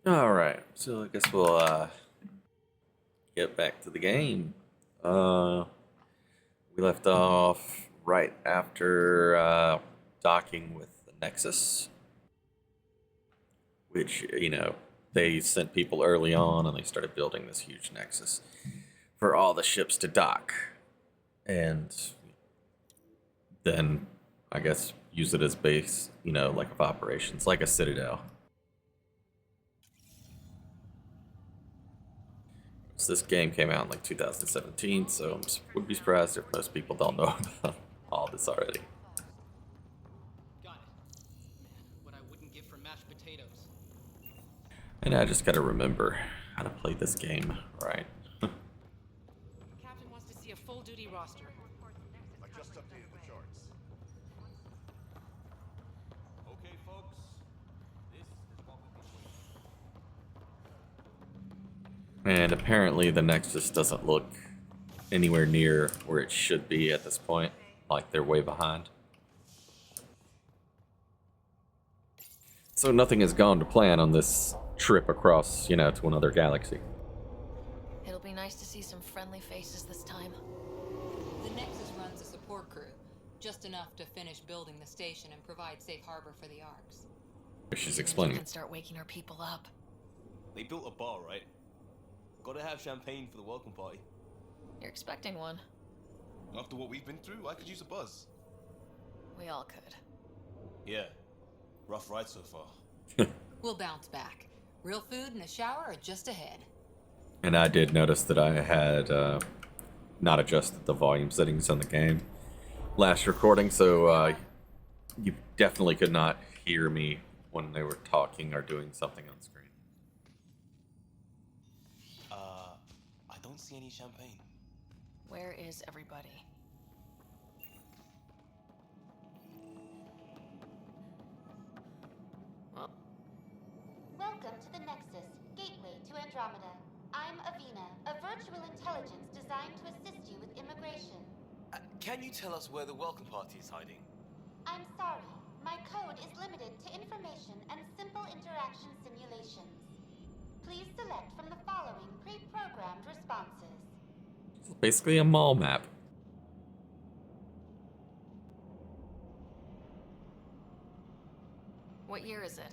All right, so I guess we'll get back to the game. We left off right after docking with the Nexus, which they sent people early on, and they started building this huge Nexus for all the ships to dock, and then I guess use it as base, like of operations, like a citadel. So this game came out in like 2017, so I would be surprised if most people don't know about all this already. Got it. Man, what I wouldn't give for mashed potatoes. And I just gotta remember how to play this game right. Captain wants to see a full-duty roster. I just updated the charts. Okay, folks. This is what we've been waiting. And apparently the Nexus doesn't look anywhere near where it should be at this point. Like they're way behind. So nothing has gone to plan on this trip across, to another galaxy. It'll be nice to see some friendly faces this time. The Nexus runs a support crew, just enough to finish building the station and provide safe harbor for the Arks. She's We explaining. can start waking our people up. They built a bar, right? Gotta have champagne for the welcome party. You're expecting one. After what we've been through, I could use a buzz. We all could. Yeah. Rough ride so far. We'll bounce back. Real food and a shower are just ahead. And I did notice that I had not adjusted the volume settings on the game last recording, so you definitely could not hear me when they were talking or doing something on screen. I don't see any champagne. Where is everybody? Well, Welcome to the Nexus, gateway to Andromeda. I'm Avina, a virtual intelligence designed to assist you with immigration. Can you tell us where the welcome party is hiding? I'm sorry, my code is limited to information and simple interaction simulations. Please select from the following pre-programmed responses. It's basically a mall map. what year is it?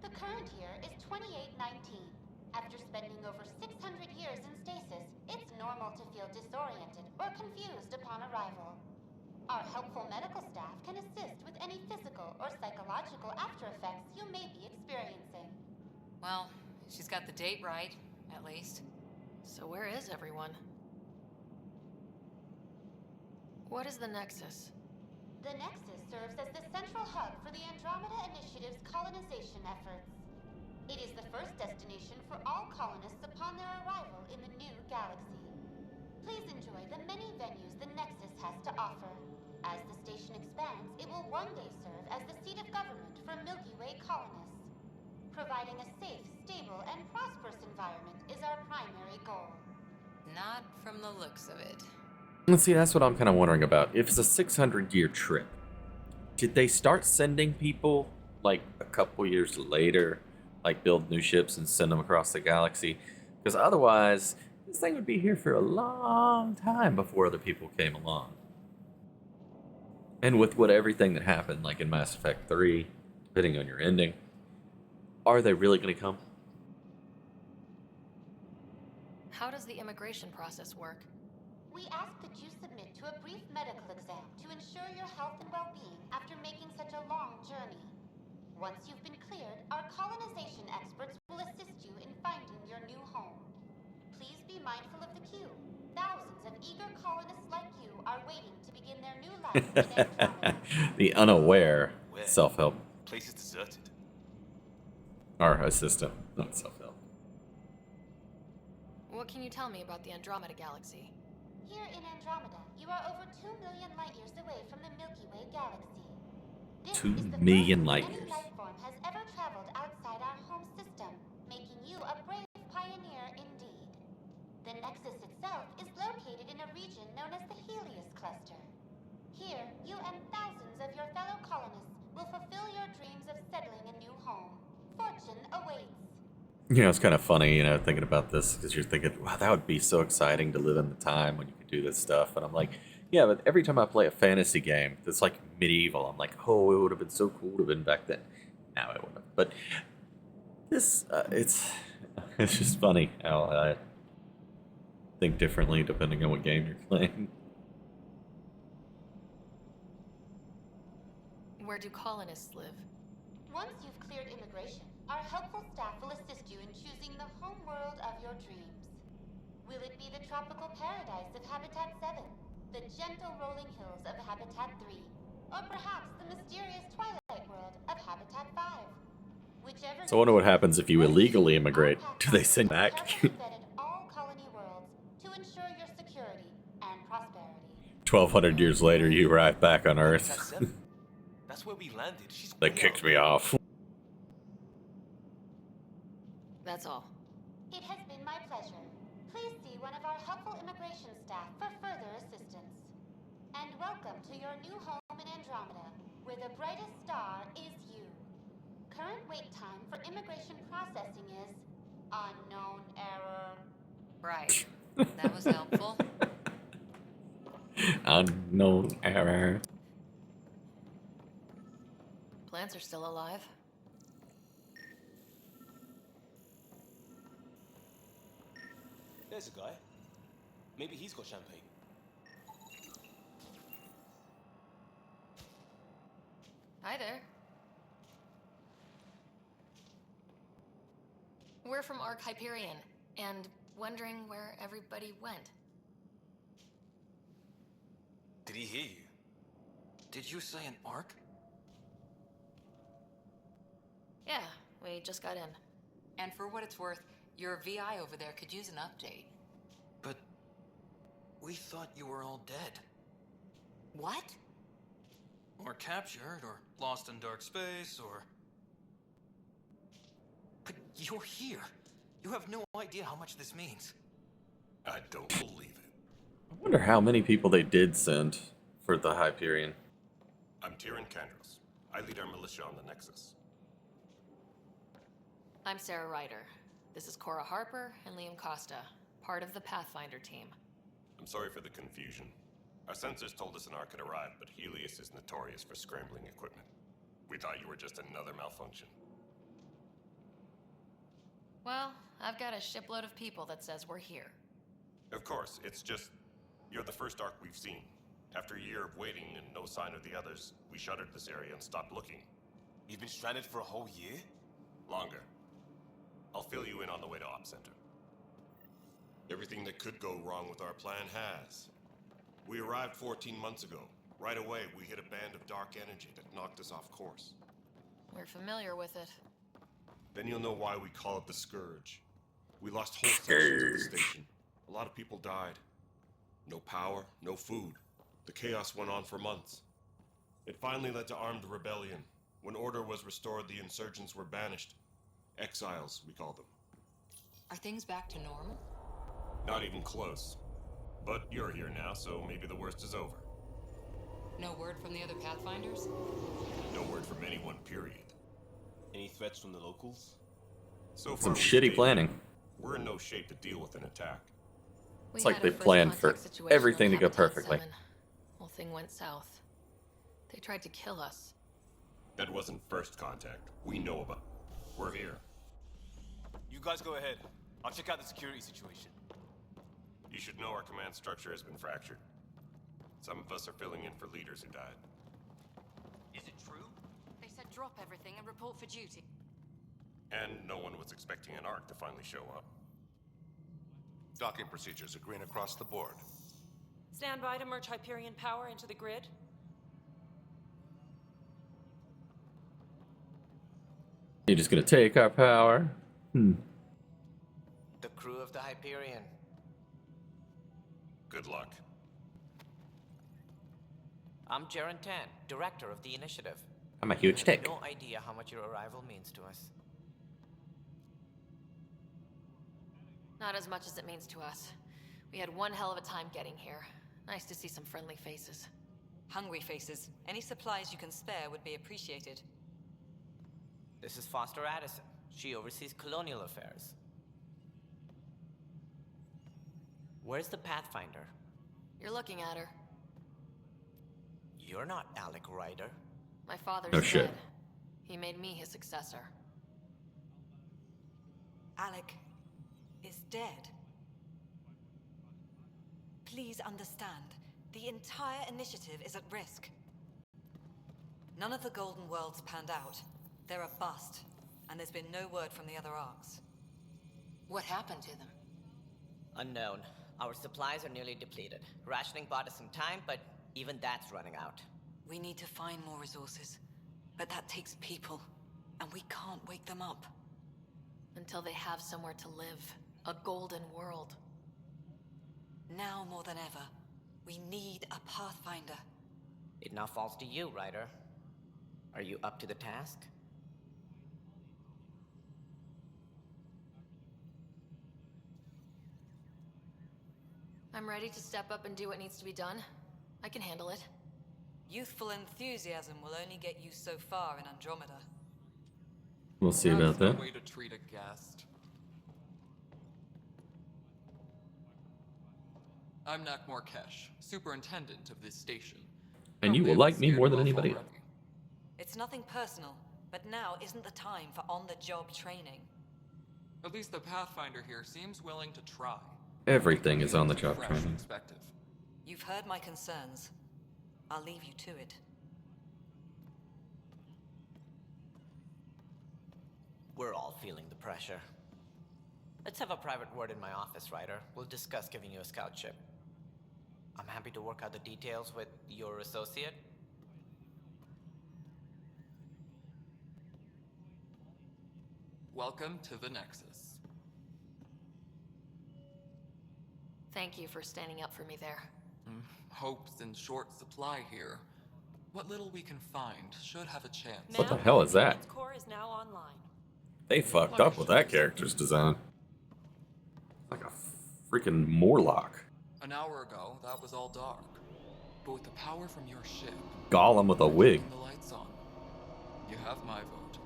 The current year is 2819. After spending over 600 years in stasis, it's normal to feel disoriented or confused upon arrival. Our helpful medical staff can assist with any physical or psychological after effects you may be experiencing. Well, she's got the date right, at least. So where is everyone? What is the Nexus? The Nexus serves as the central hub for the Andromeda Initiative's colonization efforts. It is the first destination for all colonists upon their arrival in the new galaxy. Please enjoy the many venues the Nexus has to offer. As the station expands, it will one day serve as the seat of government for Milky Way colonists. Providing a safe, stable, and prosperous environment is our primary goal. Not from the looks of it. Let's see, that's what I'm kind of wondering about. If it's a 600-year trip, did they start sending people like a couple years later, like build new ships and send them across the galaxy? Because otherwise, this thing would be here for a long time before other people came along. And with everything that happened, like in Mass Effect 3, depending on your ending, are they really going to come? How does the immigration process work? We ask that you submit to a brief medical exam to ensure your health and well-being after making such a long journey. Once you've been cleared, our colonization experts will assist you in finding your new home. Please be mindful of the queue. Thousands of eager colonists like you are waiting to begin their new life in Andromeda. The unaware Where? self-help. Place is deserted. Or assistant, not self-help. What can you tell me about the Andromeda galaxy? Here in Andromeda, you are over 2 million light years away from the Milky Way galaxy. This 2 is the million furthest light any years. life form has ever traveled outside our home system, making you a brave pioneer indeed. The Nexus itself is located in a region known as the Helios Cluster. Here, you and thousands of your fellow colonists will fulfill your dreams of settling a new home. Fortune awaits. You know, it's kind of funny, you know, thinking about this because you're thinking, wow, that would be so exciting to live in the time when you could do this stuff. And I'm like, yeah, but every time I play a fantasy game that's like medieval, I'm like, oh, it would have been so cool to have been back then. Now it wouldn't have. But this, it's just funny how I think differently depending on what game you're playing. Where do colonists live? Once you've cleared immigration, our helpful staff will assist you in choosing the home world of your dreams. Will it be the tropical paradise of Habitat 7, the gentle rolling hills of Habitat 3, or perhaps the mysterious twilight world of Habitat 5? Whichever. So I wonder what happens if you illegally immigrate. Do they send Our back? carefully vetted all colony worlds to ensure your security and prosperity. 1,200 years later, you arrive back on Habitat Earth. 7? That's where we landed. She's They way kicked out. me off. That's all. It has been my pleasure. Please see one of our helpful immigration staff for further assistance. And welcome to your new home in Andromeda, where the brightest star is you. Current wait time for immigration processing is unknown error. Right. That was helpful. Unknown error. Plants are still alive. There's a guy. Maybe he's got champagne. Hi there. We're from Ark Hyperion, and wondering where everybody went. Did he hear you? Did you say an arc? Yeah, we just got in. And for what it's worth, your VI over there could use an update. But we thought you were all dead. What? Or captured, or lost in dark space, or... But you're here. You have no idea how much this means. I don't believe it. I wonder how many people they did send for the Hyperion. I'm Tyrion Candros. I lead our militia on the Nexus. I'm Sarah Ryder. This is Cora Harper and Liam Costa, part of the Pathfinder team. I'm sorry for the confusion. Our sensors told us an Ark had arrived, but Helios is notorious for scrambling equipment. We thought you were just another malfunction. Well, I've got a shipload of people that says we're here. Of course, it's just... you're the first Ark we've seen. After a year of waiting and no sign of the others, we shuttered this area and stopped looking. You've been stranded for a whole year? Longer. I'll fill you in on the way to Op Center. Everything that could go wrong with our plan has. We arrived 14 months ago. Right away, we hit a band of dark energy that knocked us off course. We're familiar with it. Then you'll know why we call it the Scourge. We lost whole sections of the station. A lot of people died. No power, no food. The chaos went on for months. It finally led to armed rebellion. When order was restored, the insurgents were banished. Exiles, we call them. Are things back to normal? Not even close. But you're here now, so maybe the worst is over. No word from the other Pathfinders? No word from anyone, period. Any threats from the locals? So Some far, we've shitty stayed planning. here. We're in no shape to deal with an attack. It's We like had a they first planned for contact situation everything on to go Habitat perfectly. 7. Whole thing went south. They tried to kill us. That wasn't first contact. We know about it. We're here. You guys go ahead. I'll check out the security situation. You should know our command structure has been fractured. Some of us are filling in for leaders who died. Is it true? They said drop everything and report for duty. And no one was expecting an Ark to finally show up. Docking procedures are green across the board. Stand by to merge Hyperion power into the grid. You're just gonna take our power? The crew of the Hyperion. Good luck. I'm Jaren Tan, director of the initiative. I'm a huge I have dick. no idea how much your arrival means to us. Not as much as it means to us. We had one hell of a time getting here. Nice to see some friendly faces. Hungry faces. Any supplies you can spare would be appreciated. This is Foster Addison, She oversees colonial affairs. Where's the Pathfinder? You're looking at her. You're not Alec Ryder. My father's No dead. shit. He made me his successor. Alec is dead. Please understand, the entire initiative is at risk. None of the Golden Worlds panned out. They're a bust, and there's been no word from the other arcs. What happened to them? Unknown. Our supplies are nearly depleted. Rationing bought us some time, but even that's running out. We need to find more resources, but that takes people, and we can't wake them up. Until they have somewhere to live. A golden world. Now more than ever, we need a Pathfinder. It now falls to you, Ryder. Are you up to the task? I'm ready to step up and do what needs to be done. I can handle it. Youthful enthusiasm will only get you so far in Andromeda. We'll see about That's that. no way to treat a guest. I'm Nak Morkesh, superintendent of this station. And you will like me more than anybody else. It's nothing personal, but now isn't the time for on-the-job training. At least the Pathfinder here seems willing to try. Everything is on the job Fresh training. perspective. You've heard my concerns. I'll leave you to it. We're all feeling the pressure. Let's have a private word in my office, Ryder. We'll discuss giving you a scout ship. I'm happy to work out the details with your associate. Welcome to the Nexus. Thank you for standing up for me there. Hope's in short supply here. What little we can find should have a chance. What the hell is that? Its core is now online. They fucked up with that character's design. Like a freaking Morlock. An hour ago, that was all dark. But with the power from your ship, Gollum with a wig. and the lights on, you have my vote.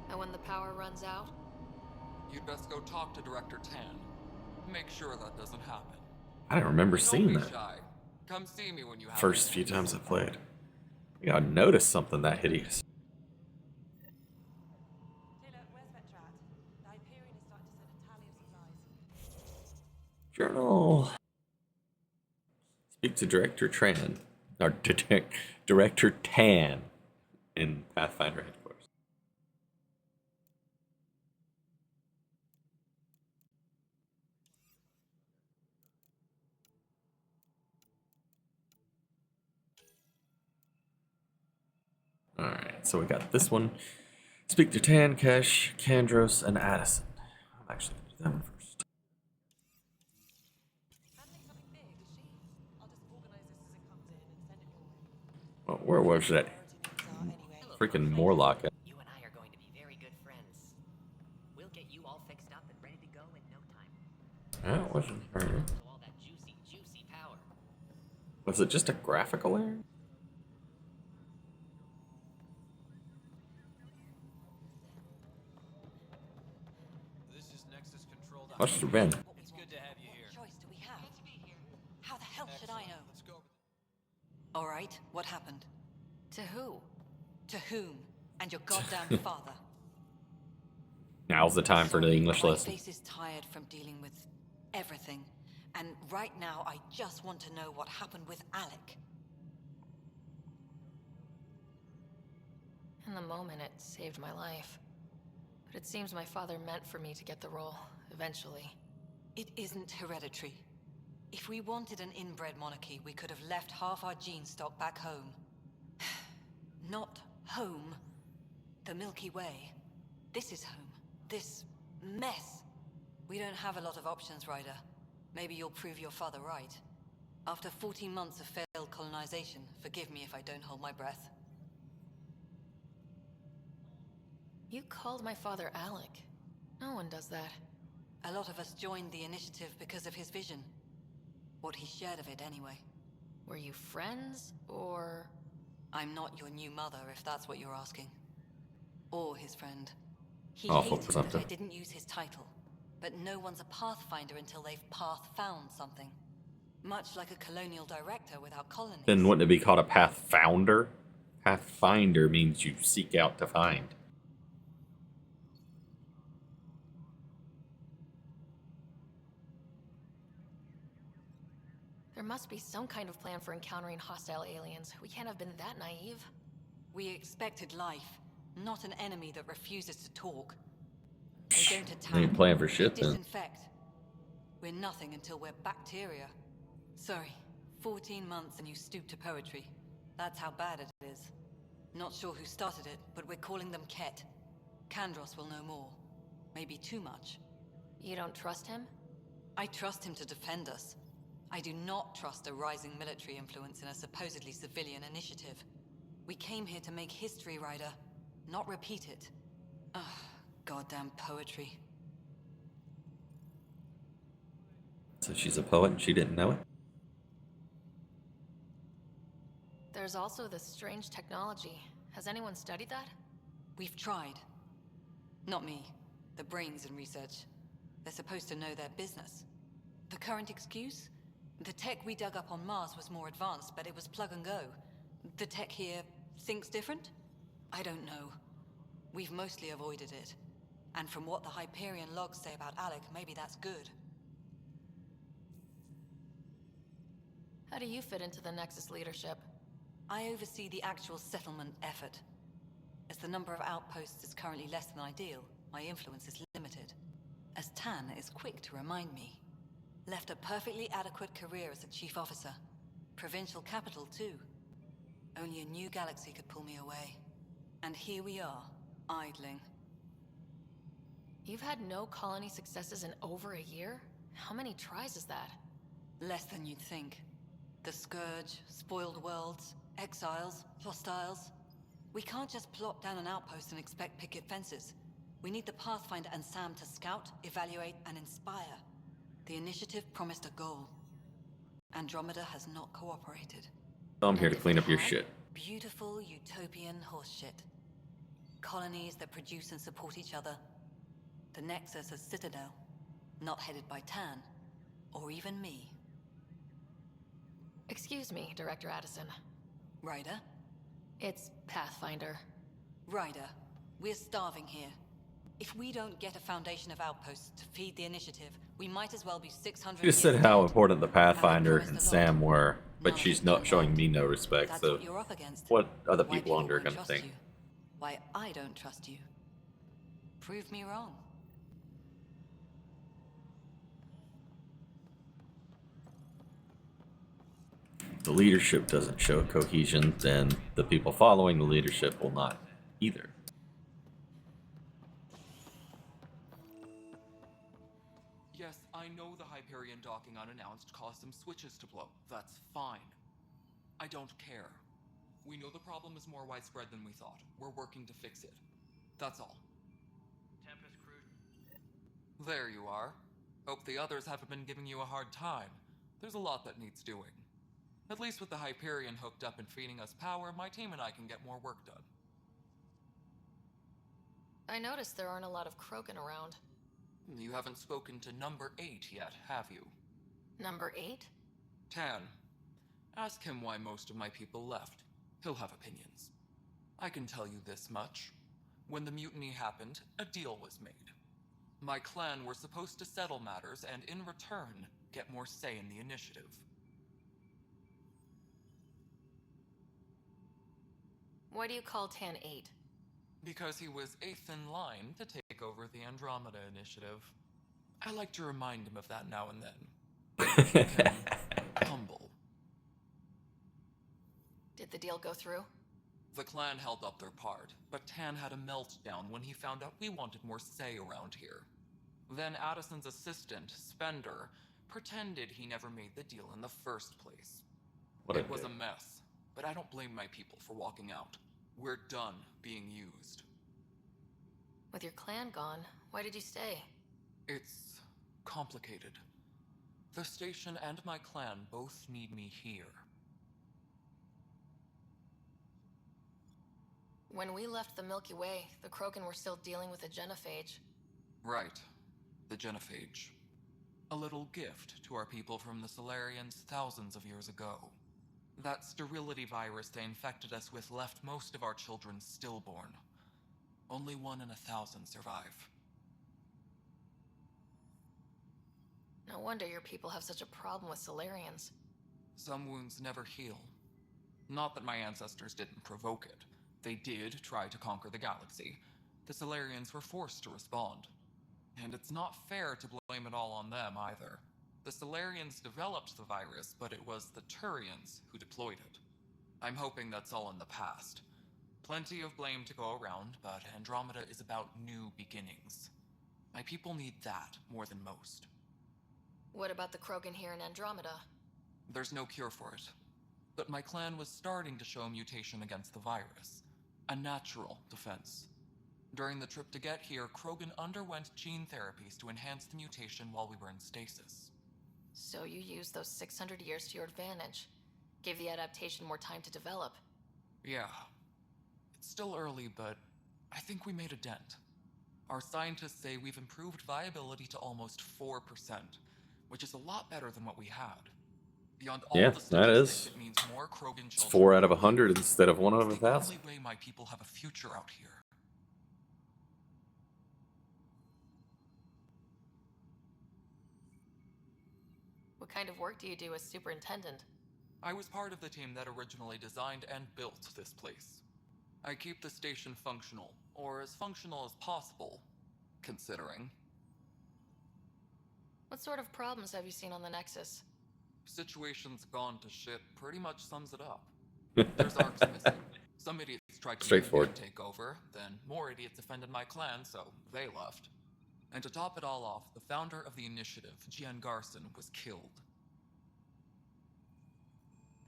And when the power runs out, You'd best go talk to Director Tan. Make sure that doesn't happen. I don't remember Don't seeing be that. shy. Come see me when you have First a few chance. times I played. I gotta notice something that hideous. Taylor, where's Vetrat? The Hyperion is starting to send a tally of supplies. Journal. Speak to Director Tran. Or Director Tan in Pathfinder headquarters. Alright, so we got this one. Speak to Tan, Kesh, Kandros, and Addison. I'm actually going to do that one first. Handling something big, is she? I'll just organize this as it comes in and send it your way. Well, where was that freaking Morlock at? You and I are going to be very good friends. We'll get you all fixed up and ready to go in no time. That wasn't her. So all that juicy power. Was it just a graphical error? This is Nexus Control. Must have been. It's good to have you here. What choice do we have? How the hell should I know? Let's go. All right, what happened? to who? To whom? And your goddamn father. Now's the time for the English My lesson. face is tired from dealing with everything. And right now, I just want to know what happened with Alec. In the moment, it saved my life. But it seems my father meant for me to get the role, eventually. It isn't hereditary. If we wanted an inbred monarchy, we could have left half our gene stock back home. Not home. The Milky Way. This is home. This mess. We don't have a lot of options, Ryder. Maybe you'll prove your father right. After 14 months of failed colonization, forgive me if I don't hold my breath. You called my father Alec. No one does that. A lot of us joined the initiative because of his vision. What he shared of it, anyway. Were you friends, or...? I'm not your new mother, if that's what you're asking. Or his friend. He Awful hated that presumptive. I didn't use his title. But no one's a pathfinder until they've path-found something. Much like a colonial director without colonies. Then wouldn't it be called a path founder? Pathfinder means you seek out to find. There must be some kind of plan for encountering hostile aliens. We can't have been that naive. We expected life, not an enemy that refuses to talk. They don't attack. Ain't playing for shit They then. disinfect. We're nothing until we're bacteria. Sorry, 14 months and you stoop to poetry. That's how bad it is. Not sure who started it, but we're calling them Ket. Kandros will know more. Maybe too much. You don't trust him? I trust him to defend us. I do not trust a rising military influence in a supposedly civilian initiative. We came here to make history, Ryder, not repeat it. Ugh, goddamn poetry. So she's a poet and she didn't know it? There's also this strange technology. Has anyone studied that? We've tried. Not me. The brains in research. They're supposed to know their business. The current excuse? The tech we dug up on Mars was more advanced, but it was plug and go. The tech here thinks different? I don't know. We've mostly avoided it. And from what the Hyperion logs say about Alec, maybe that's good. How do you fit into the Nexus leadership? I oversee the actual settlement effort. As the number of outposts is currently less than ideal, my influence is limited. As Tan is quick to remind me. Left a perfectly adequate career as a chief officer. Provincial capital, too. Only a new galaxy could pull me away. And here we are, idling. You've had no colony successes in over a year? How many tries is that? Less than you'd think. The Scourge, spoiled worlds, exiles, hostiles. We can't just plop down an outpost and expect picket fences. We need the Pathfinder and Sam to scout, evaluate, and inspire. The initiative promised a goal. Andromeda has not cooperated. So I'm here to clean up your shit. Beautiful utopian horseshit. Colonies that produce and support each other. The Nexus as Citadel. Not headed by Tan. Or even me. Excuse me, Director Addison. Ryder? It's Pathfinder. Ryder, we're starving here. If we don't get a foundation of outposts to feed the initiative, we might as well be 600 She just said how important the Pathfinder and Sam were, but she's not showing me no respect, That's so what you're up against. what other Why people under are won't gonna trust think? you. Why I don't trust you. Prove me wrong. The leadership doesn't show cohesion, then the people following the leadership will not either. Yes, I know the Hyperion docking unannounced caused some switches to blow. That's fine. I don't care. We know the problem is more widespread than we thought. We're working to fix it. That's all. Tempest crew. There you are. Hope the others haven't been giving you a hard time. There's a lot that needs doing. At least with the Hyperion hooked up and feeding us power, my team and I can get more work done. I noticed there aren't a lot of Krogan around. You haven't spoken to number 8 yet, have you? Number 8? Tan. Ask him why most of my people left. He'll have opinions. I can tell you this much. When the mutiny happened, a deal was made. My clan were supposed to settle matters and, in return, get more say in the initiative. Why do you call Tan 8? Because he was 8th in line to take over the Andromeda initiative. I like to remind him of that now and then. Humble. Did the deal go through? The clan held up their part, but Tan had a meltdown when he found out we wanted more say around here. Then Addison's assistant, Spender, pretended he never made the deal in the first place. It was a mess, but I don't blame my people for walking out. We're done being used. With your clan gone, why did you stay? It's complicated. The station and my clan both need me here. When we left the Milky Way, the Krogan were still dealing with a genophage. Right. The genophage. A little gift to our people from the Solarians thousands of years ago. That sterility virus they infected us with left most of our children stillborn. Only 1 in 1,000 survive. No wonder your people have such a problem with Solarians. Some wounds never heal. Not that my ancestors didn't provoke it. They did try to conquer the galaxy. The Solarians were forced to respond. And it's not fair to blame it all on them either. The Solarians developed the virus, but it was the Turians who deployed it. I'm hoping that's all in the past. Plenty of blame to go around, but Andromeda is about new beginnings. My people need that more than most. What about the Krogan here in Andromeda? There's no cure for it. But my clan was starting to show a mutation against the virus. A natural defense. During the trip to get here, Krogan underwent gene therapies to enhance the mutation while we were in stasis. So you used those 600 years to your advantage. Gave the adaptation more time to develop. Yeah. It's still early, but I think we made a dent. Our scientists say we've improved viability to almost 4%, which is a lot better than what we had. Beyond all Yeah, the that is. statistics, it means more Krogan It's children. 4 out of 100 instead of 1 out of It's the 1,000. only way my people have a future out here. What kind of work do you do as superintendent? I was part of the team that originally designed and built this place. I keep the station functional, or as functional as possible, considering. What sort of problems have you seen on the Nexus? Situation's gone to shit pretty much sums it up. There's arcs missing. Some idiots tried to Straightforward. take over, then more idiots offended my clan, so they left. And to top it all off, the founder of the initiative, Gian Garson, was killed.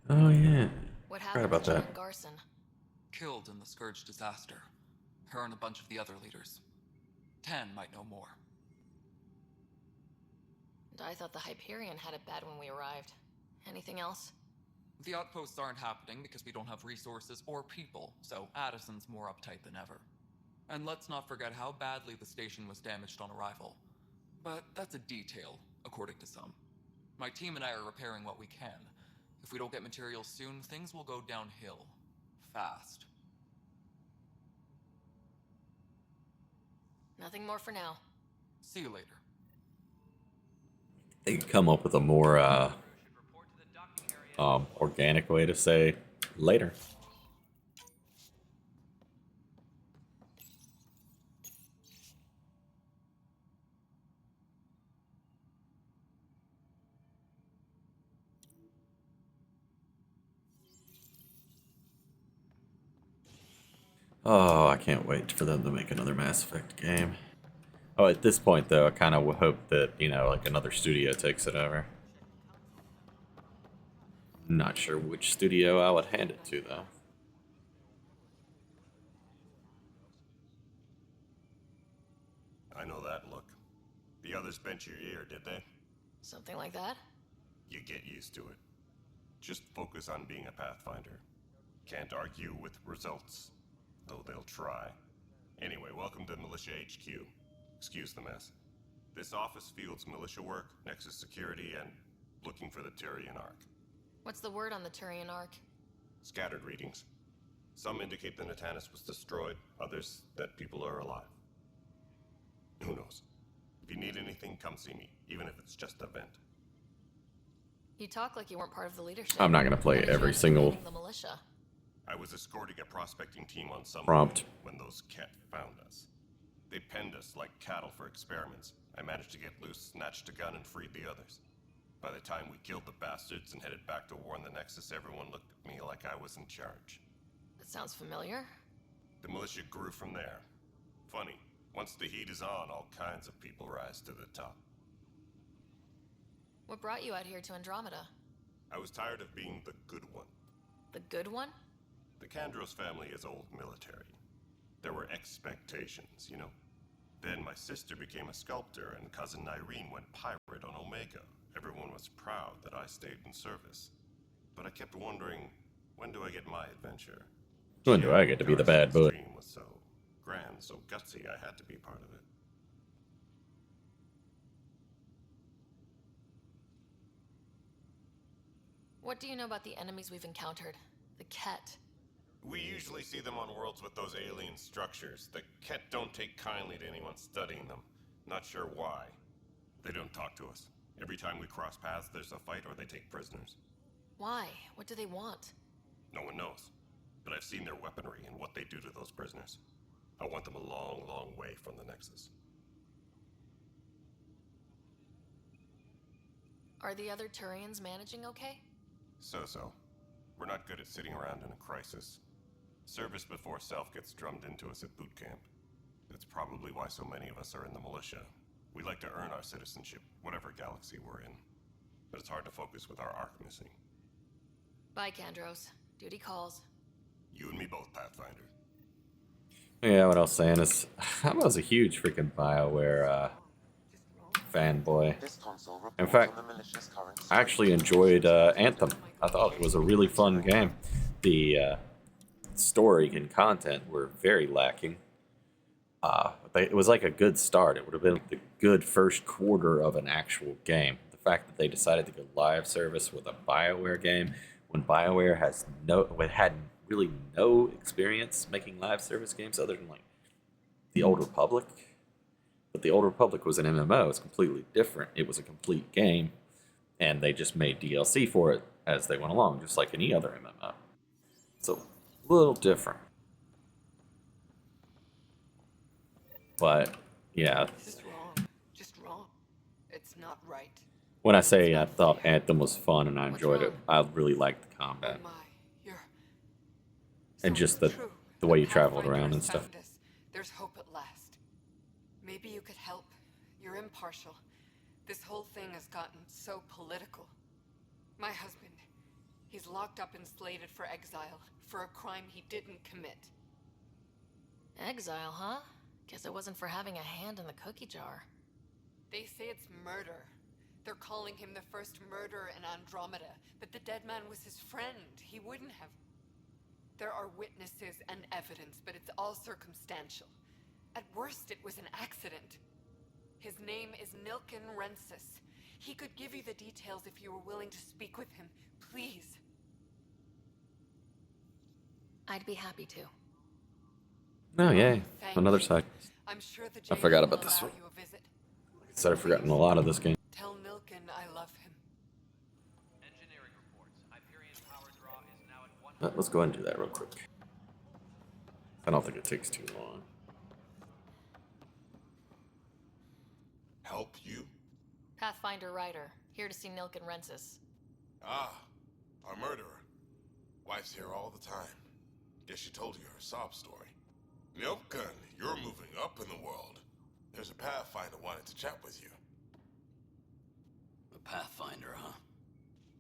Oh, yeah. What Forgot happened about to that. John Garson? Killed in the Scourge disaster. Her and a bunch of the other leaders. Tan might know more. And I thought the Hyperion had it bad when we arrived. Anything else? The outposts aren't happening because we don't have resources or people, so Addison's more uptight than ever. And let's not forget how badly the station was damaged on arrival. But that's a detail, according to some. My team and I are repairing what we can. If we don't get materials soon, things will go downhill. Fast. Nothing more for now. See you later. They could come up with a more organic way to say later. Oh, I can't wait for them to make another Mass Effect game. Oh, at this point, though, I kind of hope that, you know, like another studio takes it over. Not sure which studio I would hand it to, though. I know that look. The others bent your ear, did they? Something like that? You get used to it. Just focus on being a Pathfinder. Can't argue with results, though they'll try. Anyway, welcome to Militia HQ. Excuse the mess. This office fields militia work, Nexus security, and looking for the Turian Ark. What's the word on the Turian Ark? Scattered readings. Some indicate the Natanus was destroyed, others that people are alive. Who knows? If you need anything, come see me, even if it's just a vent. You talk like you weren't part of the leadership. I'm not going to play How did you every end up single leading the militia? I was escorting a prospecting team on some prompt. when those Ket found us. They penned us like cattle for experiments. I managed to get loose, snatched a gun, and freed the others. By the time we killed the bastards and headed back to warn the Nexus, everyone looked at me like I was in charge. That sounds familiar. The militia grew from there. Funny, once the heat is on, all kinds of people rise to the top. What brought you out here to Andromeda? I was tired of being the good one. The good one? The Kandros family is old military. There were expectations, you know. Then my sister became a sculptor and cousin Irene went pirate on Omega. Everyone was proud that I stayed in service. But I kept wondering, when do I get my adventure? When do I get to be the bad boy? The dream was so grand, so gutsy, I had to be part of it. What do you know about the enemies we've encountered? The Ket. We usually see them on worlds with those alien structures. The Ket don't take kindly to anyone studying them. Not sure why. They don't talk to us. Every time we cross paths, there's a fight or they take prisoners. Why? What do they want? No one knows. But I've seen their weaponry and what they do to those prisoners. I want them a long, long way from the Nexus. Are the other Turians managing okay? So. We're not good at sitting around in a crisis. Service before self gets drummed into us at boot camp. That's probably why so many of us are in the militia. We like to earn our citizenship, whatever galaxy we're in. But it's hard to focus with our arc missing. Bye, Kandros. Duty calls. You and me both, Pathfinder. Yeah, what I was saying is, I was a huge freaking BioWare fanboy. In fact, I actually enjoyed Anthem. I thought it was a really fun game. The story and content were very lacking. It was like a good start. It would have been the good first quarter of an actual game. The fact that they decided to go live service with a BioWare game when BioWare had really no experience making live service games other than like the Old Republic. But the Old Republic was an MMO. It's completely different. It was a complete game, and they just made DLC for it as they went along, just like any other MMO. So a little different. But yeah. This is wrong. Just wrong. It's not right. When I say I thought Anthem was fun and I enjoyed it, I really liked the combat. And just the way you traveled around and stuff. There's hope at last. Maybe you could help. You're impartial. This whole thing has gotten so political. My husband, he's locked up and slated for exile for a crime he didn't commit. Exile, huh? Guess it wasn't for having a hand in the cookie jar. They say it's murder. They're calling him the first murderer in Andromeda, but the dead man was his friend. He wouldn't have. There are witnesses and evidence, but it's all circumstantial. At worst, it was an accident. His name is Nilken Rensis. He could give you the details if you were willing to speak with him. Please. I'd be happy to. Oh, yay. Another side. I'm sure the I forgot about this one. Like I said, I've forgotten a lot of this game. Tell Nilken I love him. Engineering reports. Hyperion power draw is now at 100. Let's go ahead and do that real quick. I don't think it takes too long. Help you? Pathfinder Ryder, here to see Nilken Rensis. Ah, our murderer. Wife's here all the time. Guess she told you her sob story. Nilken, you're moving up in the world. There's a Pathfinder wanted to chat with you. A Pathfinder, huh?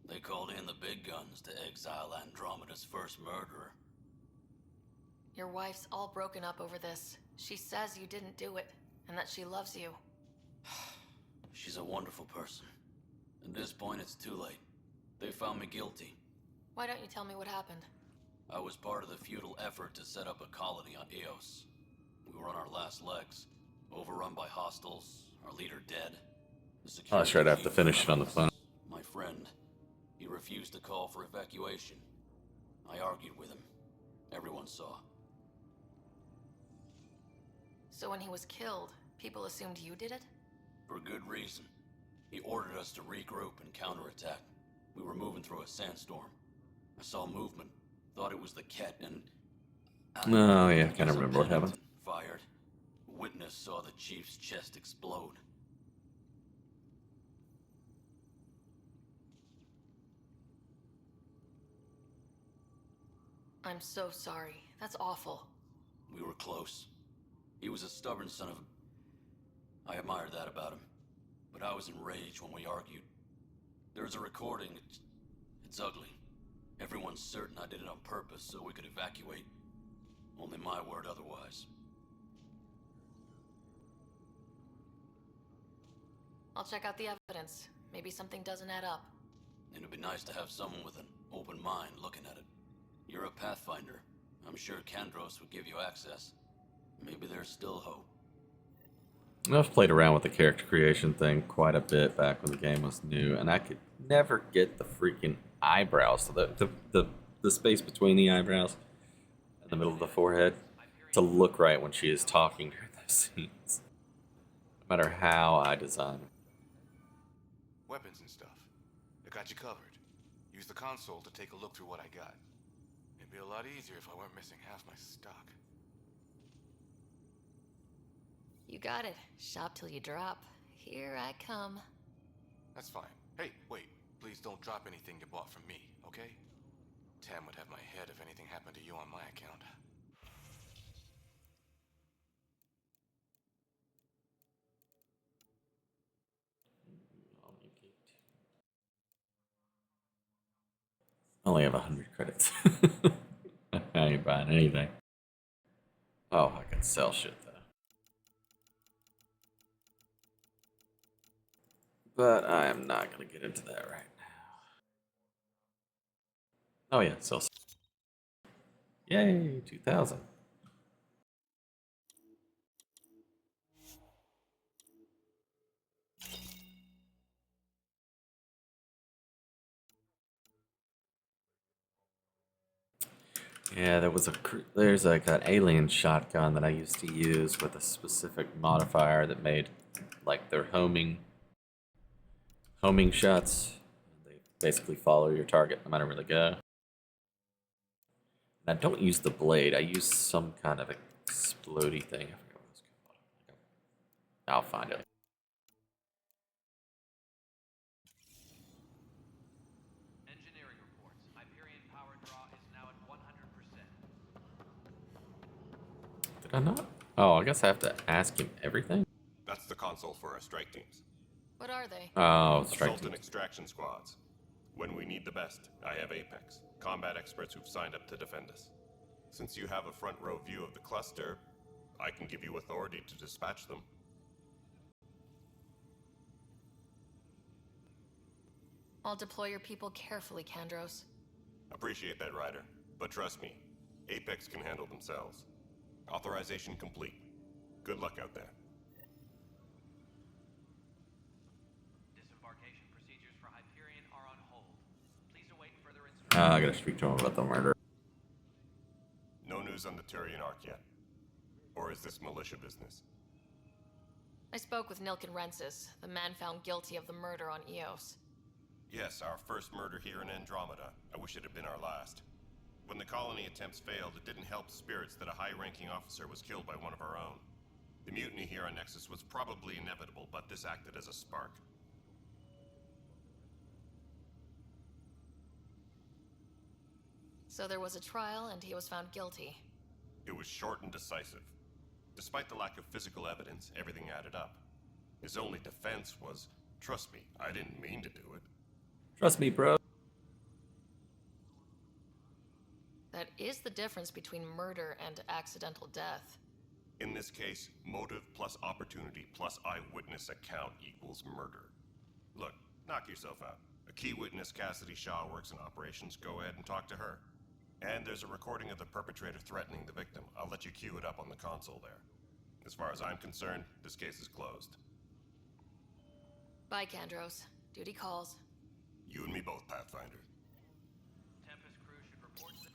They called in the big guns to exile Andromeda's first murderer. Your wife's all broken up over this. She says you didn't do it, and that she loves you. She's a wonderful person. At this point, it's too late. They found me guilty. Why don't you tell me what happened? I was part of the futile effort to set up a colony on Eos. We were on our last legs, overrun by hostiles, our leader dead. Oh, that's right, I have to finish it on the phone. My friend, he refused to call for evacuation. I argued with him. Everyone saw. So when he was killed, people assumed you did it? For good reason. He ordered us to regroup and counterattack. We were moving through a sandstorm. I saw movement, thought it was the Ket, and... Oh, yeah, I kind of remember what happened. Fired. A witness saw the chief's chest explode. I'm so sorry. That's awful. We were close. He was a stubborn son of a... I admired that about him. But I was enraged when we argued. There's a recording. It's ugly. Everyone's certain I did it on purpose so we could evacuate. Only my word otherwise. I'll check out the evidence. Maybe something doesn't add up. It'd be nice to have someone with an open mind looking at it. You're a Pathfinder. I'm sure Kandros would give you access. Maybe there's still hope. I've played around with the character creation thing quite a bit back when the game was new, and I could never get the freaking eyebrows, so the space between the eyebrows in the middle of the forehead, to look right when she is talking during those scenes. No matter how I design it. Weapons and stuff. I got you covered. Use the console to take a look through what I got. It'd be a lot easier if I weren't missing half my stock. You got it. Shop till you drop. Here I come. That's fine. Hey, wait. Please don't drop anything you bought from me, okay? Tam would have my head if anything happened to you on my account. I only have 100 credits. I ain't buying anything. Oh, I can sell shit though. But I am not going to get into that right now. Oh yeah, sell. Yay, 2,000. Yeah, there's like an alien shotgun that I used to use with a specific modifier that made like their homing shots. They basically follow your target no matter where they go. And I don't use the blade. I use some kind of explodey thing. I forget what it's called. I'll find it. Engineering reports. Hyperion power draw is now at 100%. Did I not? Oh, I guess I have to ask him everything? That's the console for our strike teams. What are they? Oh, strike Assault and teams. extraction squads. When we need the best, I have Apex, combat experts who've signed up to defend us. Since you have a front row view of the cluster, I can give you authority to dispatch them. I'll deploy your people carefully, Kandros. Appreciate that, Ryder. But trust me, Apex can handle themselves. Authorization complete. Good luck out there. Disembarkation procedures for Hyperion are on hold. Please await further instructions. I gotta speak to him about the murder. No news on the Turian Ark yet. Or is this militia business? I spoke with Nilken Rensis, the man found guilty of the murder on Eos. Yes, our first murder here in Andromeda. I wish it had been our last. When the colony attempts failed, it didn't help spirits that a high-ranking officer was killed by one of our own. The mutiny here on Nexus was probably inevitable, but this acted as a spark. So there was a trial and he was found guilty. It was short and decisive. Despite the lack of physical evidence, everything added up. His only defense was, trust me, I didn't mean to do it. Trust me, bro. That is the difference between murder and accidental death. In this case, motive plus opportunity plus eyewitness account equals murder. Look, knock yourself out. A key witness, Cassidy Shaw, works in operations. Go ahead and talk to her. And there's a recording of the perpetrator threatening the victim. I'll let you cue it up on the console there. As far as I'm concerned, this case is closed. Bye, Kandros. Duty calls. You and me both, Pathfinder. Tempest crew should report to...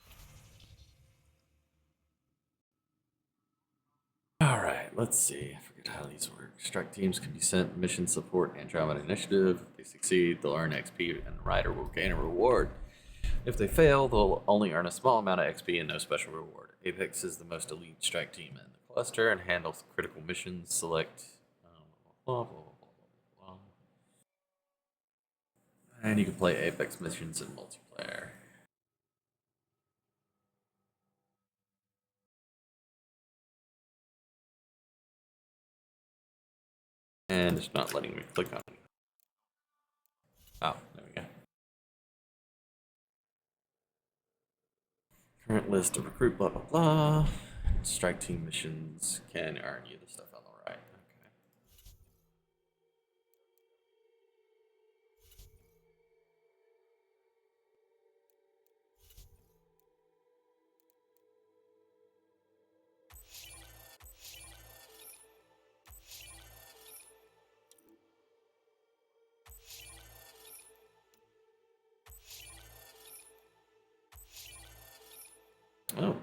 Alright, let's see. I forget how these work. Strike teams can be sent mission support Andromeda Initiative. If they succeed, they'll earn XP and Ryder will gain a reward. If they fail, they'll only earn a small amount of XP and no special reward. Apex is the most elite strike team in the cluster and handles critical missions. Select... blah, blah, blah, blah, blah. And you can play Apex missions in multiplayer. And it's not letting me click on it. Oh, there we go. Current list of recruit, blah, blah, blah. Strike team missions can earn you the stuff on the right. Okay. Oh.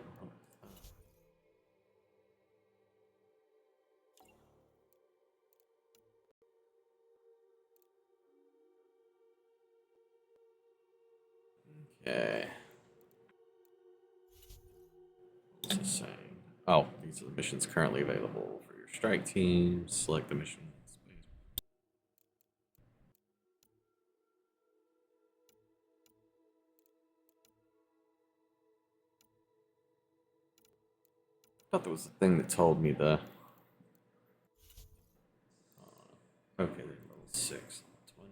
Okay. What's it saying? Oh, these are the missions currently available for your strike team. Select the mission. I thought there was a thing that told me the. Okay, level 6, 20.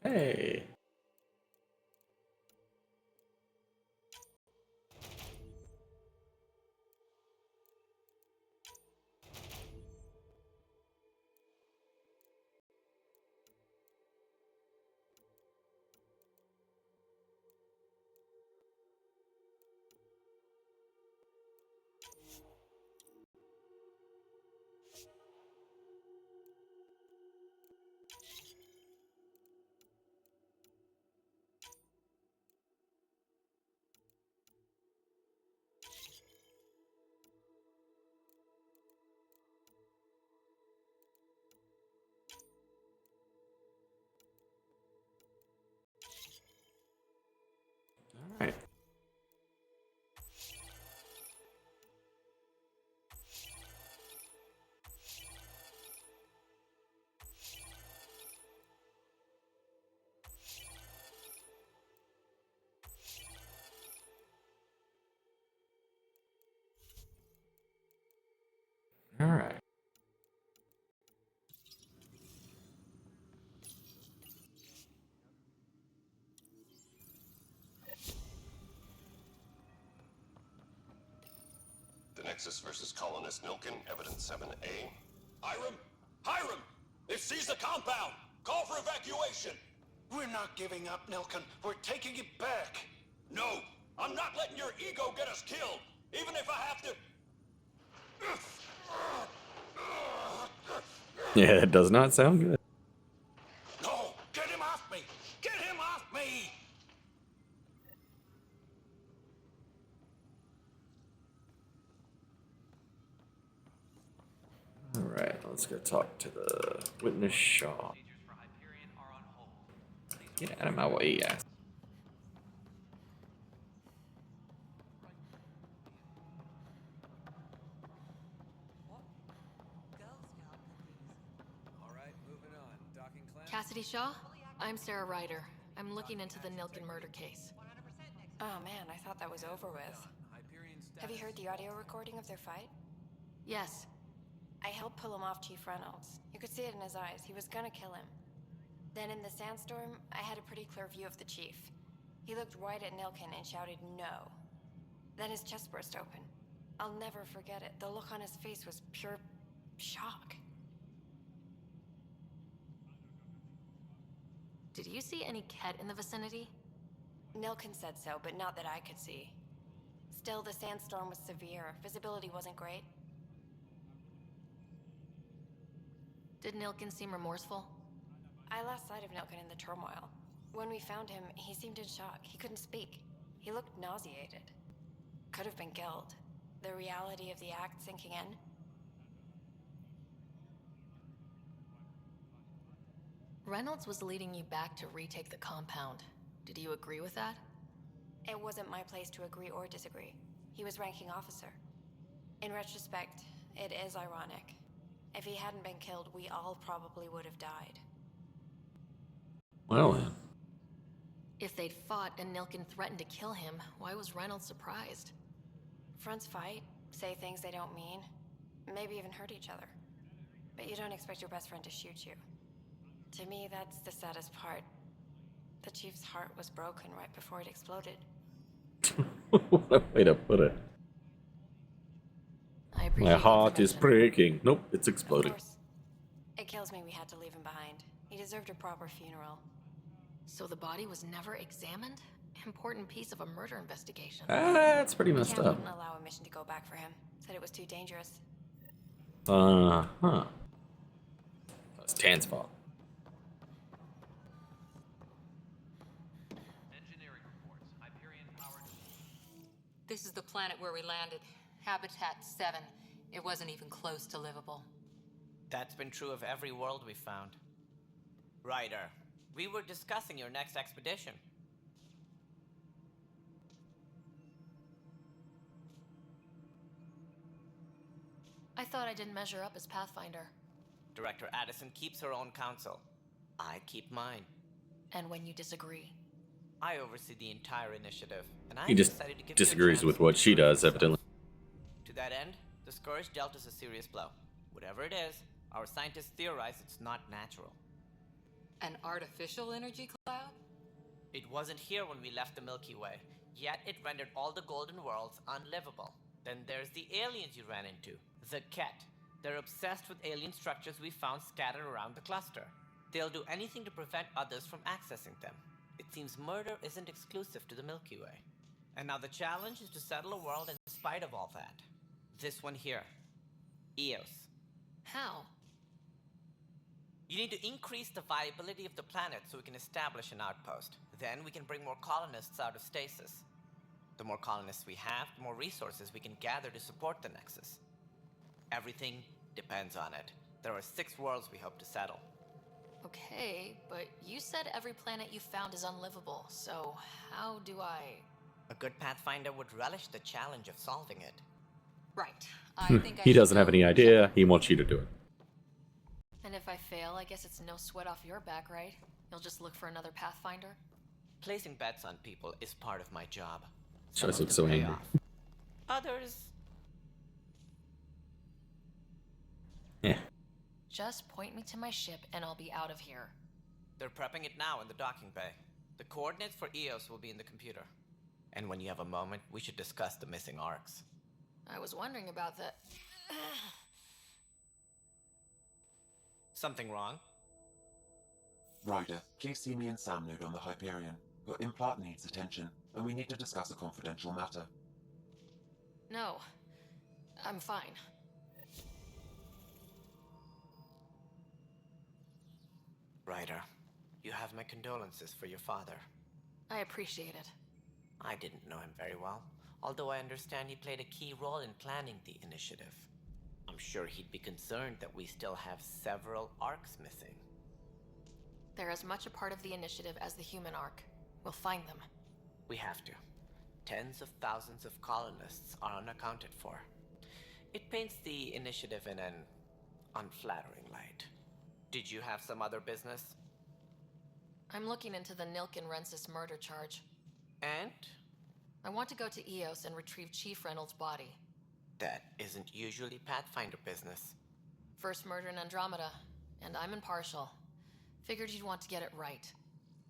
Hey. All right. All right. The Nexus versus Colonist Nilkin, Evidence 7A. Hiram! Hiram! They've seized the compound! Call for evacuation! We're not giving up, Nilkin. We're taking it back. No! I'm not letting your ego get us killed! Even if I have to... Yeah, it does not sound good. No! Get him off me! Get him off me! All right, let's go talk to the witness Shaw. Get out of my way, ass. Cassidy Shaw? I'm Sarah Ryder. I'm looking into the Nilkin murder case. Oh man, I thought that was over with. Have you heard the audio recording of their fight? Yes. I helped pull him off Chief Reynolds. You could see it in his eyes. He was gonna kill him. Then in the sandstorm, I had a pretty clear view of the Chief. He looked right at Nilkin and shouted no. Then his chest burst open. I'll never forget it. The look on his face was pure shock. Did you see any Ket in the vicinity? Nilkin said so, but not that I could see. Still, the sandstorm was severe. Visibility wasn't great. Did Nilkin seem remorseful? I lost sight of Nilkin in the turmoil. When we found him, he seemed in shock. He couldn't speak. He looked nauseated. Could have been guilt. The reality of the act sinking in. Reynolds was leading you back to retake the compound. Did you agree with that? It wasn't my place to agree or disagree. He was ranking officer. In retrospect, it is ironic. If he hadn't been killed, we all probably would have died. Well then. If they'd fought and Nilkin threatened to kill him, why was Reynolds surprised? Fronts fight, say things they don't mean, maybe even hurt each other. But you don't expect your best friend to shoot you. To me, that's the saddest part. The Chief's heart was broken right before it exploded. What a way to put it. I My heart is breaking. Nope, it's exploding. Of course. It kills me we had to leave him behind. He deserved a proper funeral. So the body was never examined? Important piece of a murder investigation. That's pretty messed Camp up. wouldn't allow a mission to go back for him. Said it was too dangerous. Huh. That's Tan's fault. Engineering reports. Hyperion powered. This is the planet where we landed. Habitat 7. It wasn't even close to livable. That's been true of every world we found. Ryder, we were discussing your next expedition. I thought I didn't measure up as Pathfinder. Director Addison keeps her own counsel. I keep mine. And when you disagree? I oversee the entire initiative, and I He just decided to give disagrees you a with chance what to she prove does, yourself. evidently. To that end, the Scourge dealt us a serious blow. Whatever it is, our scientists theorize it's not natural. An artificial energy cloud? It wasn't here when we left the Milky Way, yet it rendered all the golden worlds unlivable. Then there's the aliens you ran into, the Ket. They're obsessed with alien structures we found scattered around the cluster. They'll do anything to prevent others from accessing them. It seems murder isn't exclusive to the Milky Way. And now the challenge is to settle a world in spite of all that. This one here. Eos. How? You need to increase the viability of the planet so we can establish an outpost. Then we can bring more colonists out of stasis. The more colonists we have, the more resources we can gather to support the Nexus. Everything depends on it. There are 6 worlds we hope to settle. Okay, but you said every planet you found is unlivable, so how do I... A good Pathfinder would relish the challenge of solving it. Right. I think I He should doesn't have go any idea. He wants you to do it. And if I fail, I guess it's no sweat off your back, right? You'll just look for another Pathfinder? Placing bets on people is part of my job. She Some always of looks them so pay angry. off. Others... Yeah. Just point me to my ship and I'll be out of here. They're prepping it now in the docking bay. The coordinates for Eos will be in the computer. And when you have a moment, we should discuss the missing arcs. I was wondering about that. Something wrong? Ryder, please see me and Sam node on the Hyperion. Your implant needs attention, and we need to discuss a confidential matter. No, I'm fine. Ryder, you have my condolences for your father. I appreciate it. I didn't know him very well, although I understand he played a key role in planning the initiative. I'm sure he'd be concerned that we still have several arcs missing. They're as much a part of the initiative as the human arc. We'll find them. We have to. Tens of thousands of colonists are unaccounted for. It paints the initiative in an unflattering light. Did you have some other business? I'm looking into the Nilken-Rensis murder charge. And? I want to go to Eos and retrieve Chief Reynolds' body. That isn't usually Pathfinder business. First murder in Andromeda, and I'm impartial. Figured you'd want to get it right.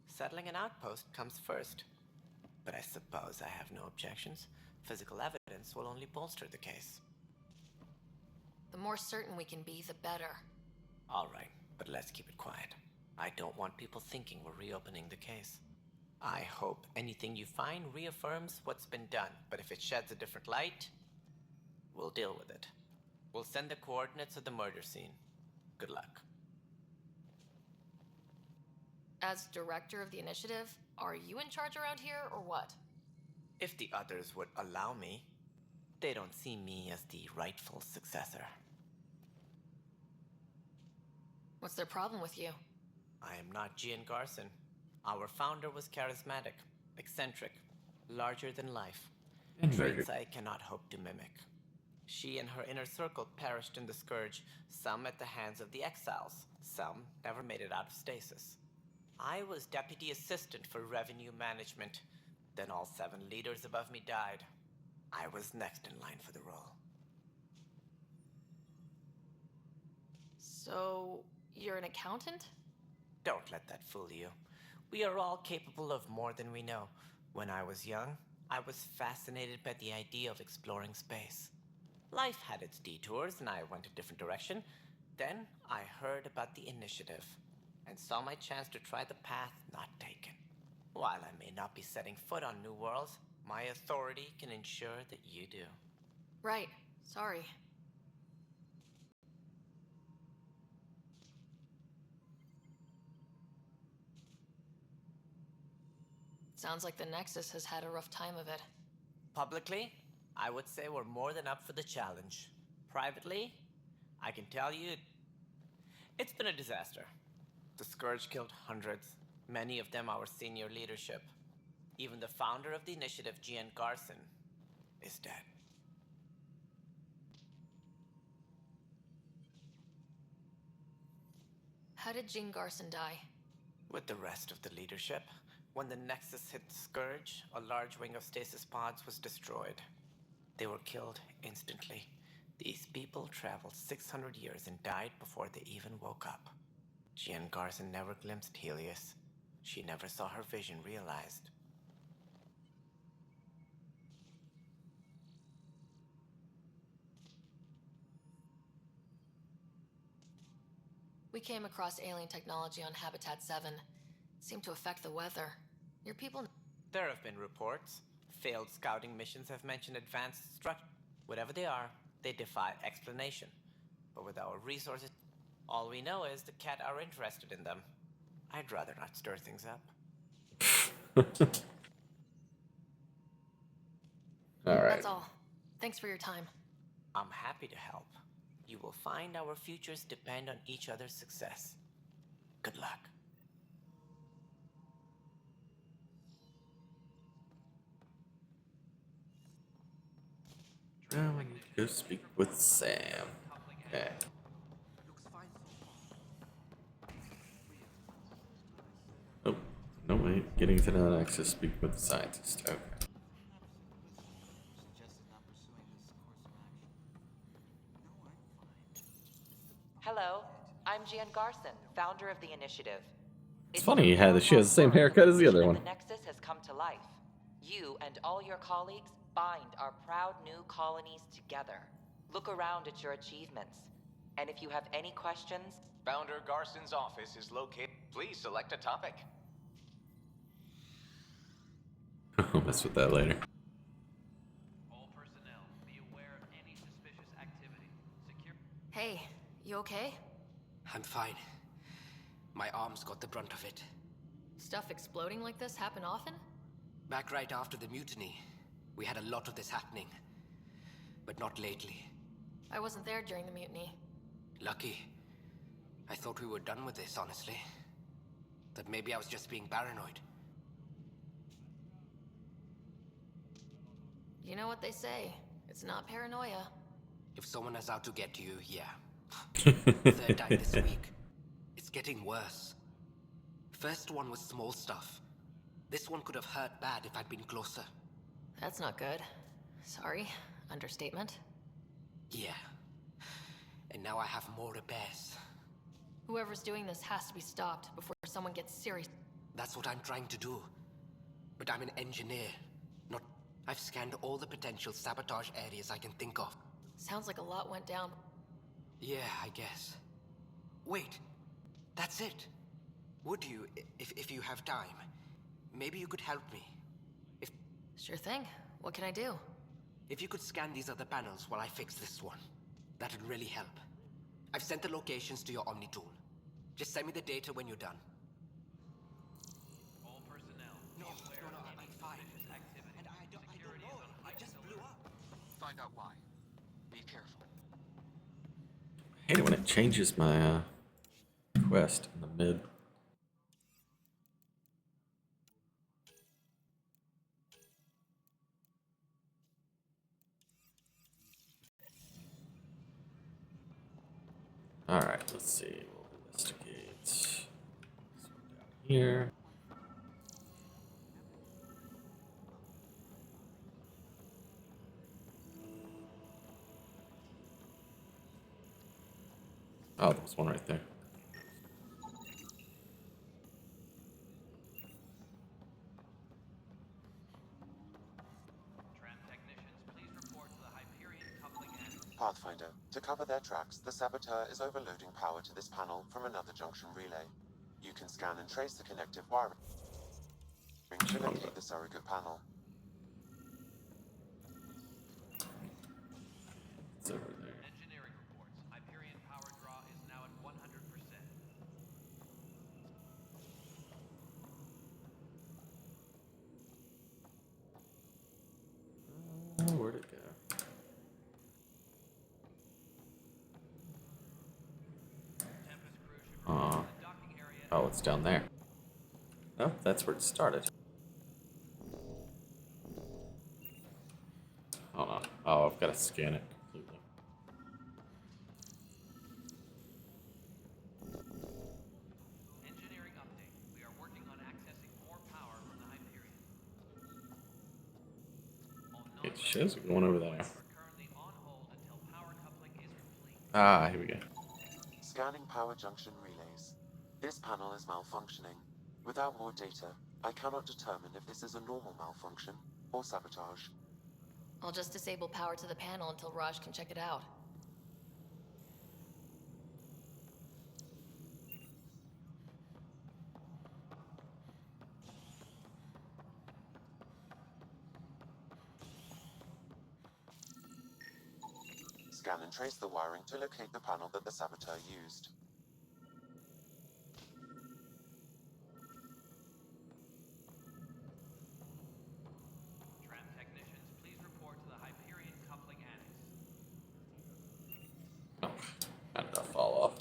Settling an outpost comes first. But I suppose I have no objections. Physical evidence will only bolster the case. The more certain we can be, the better. All right, but let's keep it quiet. I don't want people thinking we're reopening the case. I hope anything you find reaffirms what's been done, but if it sheds a different light, we'll deal with it. We'll send the coordinates of the murder scene. Good luck. As director of the initiative, are you in charge around here, or what? If the others would allow me, they don't see me as the rightful successor. What's their problem with you? I am not Gian Garson. Our founder was charismatic, eccentric, larger than life. Traits I cannot hope to mimic. She and her inner circle perished in the Scourge, some at the hands of the Exiles, some never made it out of stasis. I was deputy assistant for revenue management. Then all 7 leaders above me died. I was next in line for the role. So, you're an accountant? Don't let that fool you. We are all capable of more than we know. When I was young, I was fascinated by the idea of exploring space. Life had its detours, and I went a different direction. Then I heard about the initiative, and saw my chance to try the path not taken. While I may not be setting foot on New Worlds, my authority can ensure that you do. Right. Sorry. Sounds like the Nexus has had a rough time of it. Publicly, I would say we're more than up for the challenge. Privately, I can tell you, it's been a disaster. The Scourge killed hundreds, many of them our senior leadership. Even the founder of the initiative, Gian Garson, is dead. How did Jean Garson die? With the rest of the leadership, when the Nexus hit the Scourge, a large wing of stasis pods was destroyed. They were killed instantly. These people traveled 600 years and died before they even woke up. Jean Garson never glimpsed Helios. She never saw her vision realized. We came across alien technology on Habitat 7. Seemed to affect the weather. Your people... There have been reports. Failed scouting missions have mentioned advanced structure. Whatever they are, they defy explanation. But with our resources, all we know is the Cat are interested in them. I'd rather not stir things up. Alright. That's all. Thanks for your time. I'm happy to help. You will find our futures depend on each other's success. Good luck. Now I need to go speak with Sam. Okay. Oh, no wait. Getting to know access, speak with the scientist. Okay. Hello, I'm Gian Garson, founder of the initiative. It's funny she has the same haircut as the other one. The Nexus has come to life. You and all your colleagues bind our proud new colonies together. Look around at your achievements. And if you have any questions... Founder Garson's office is located. Please select a topic. I'll mess with that later. All personnel, be aware of any suspicious activity. Secure... Hey, you okay? I'm fine. My arms got the brunt of it. Stuff exploding like this happen often? Back right after the mutiny, we had a lot of this happening. But not lately. I wasn't there during the mutiny. Lucky. I thought we were done with this, honestly. That maybe I was just being paranoid. You know what they say. It's not paranoia. If someone is out to get you, yeah. Third time this week. It's getting worse. First one was small stuff. This one could have hurt bad if I'd been closer. That's not good. Sorry. Understatement. Yeah. And now I have more repairs. Whoever's doing this has to be stopped before someone gets serious. That's what I'm trying to do. But I'm an engineer, not... I've scanned all the potential sabotage areas I can think of. Sounds like a lot went down. Yeah, I guess. Wait. That's it. Would you, if you have time, maybe you could help me? If... Sure thing. What can I do? If you could scan these other panels while I fix this one, that'd really help. I've sent the locations to your Omni tool. Just send me the data when you're done. All personnel, No, I'm fine. activity. And I don't know. It just blew up. Find out why. Be careful. I hate it when it changes my quest in the mid. Alright, let's see. We'll investigate. This one down here. Oh, there's one right there. Tram technicians, please report to the Hyperion coupling end. To cover their tracks, the saboteur is overloading power to this panel from another junction relay. You can scan and trace the connective wiring to locate the surrogate panel. It's over there. Engineering reports. Hyperion power draw is now at 100%. Oh, where'd it go? Oh, it's down there. Oh, that's where it started. Hold on. Oh, I've got to scan it completely. Engineering update. We are working on accessing more power from the Hyperion. It shows it going over there. Currently on hold until power coupling is complete. Ah, here we go. Scanning power junction relays. This panel is malfunctioning. Without more data, I cannot determine if this is a normal malfunction or sabotage. I'll just disable power to the panel until Raj can check it out. Scan and trace the wiring to locate the panel that the saboteur used. Tram technicians, please report to the Hyperion coupling annex. Oh, how did that fall off?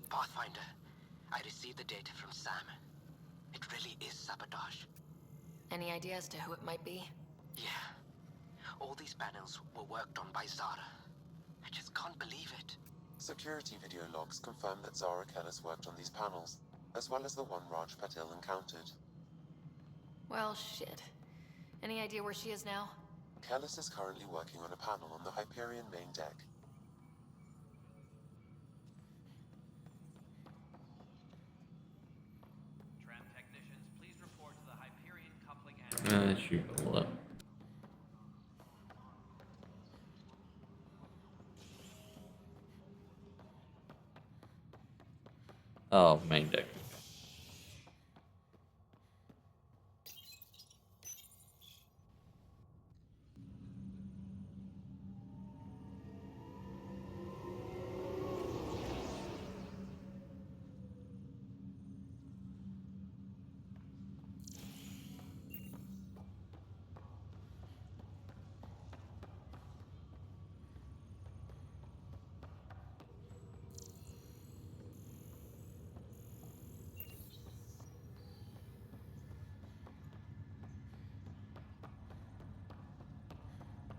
Pathfinder, I received the data from Sam. It really is sabotage. Any idea as to who it might be? Yeah. All these panels were worked on by Zara. I just can't believe it. Security video logs confirm that Zara Kellis worked on these panels, as well as the one Raj Patil encountered. Well, shit. Any idea where she is now? Kellis is currently working on a panel on the Hyperion main deck. Tram technicians, please report to the Hyperion coupling annex. Shoot, hold up. Oh, main deck.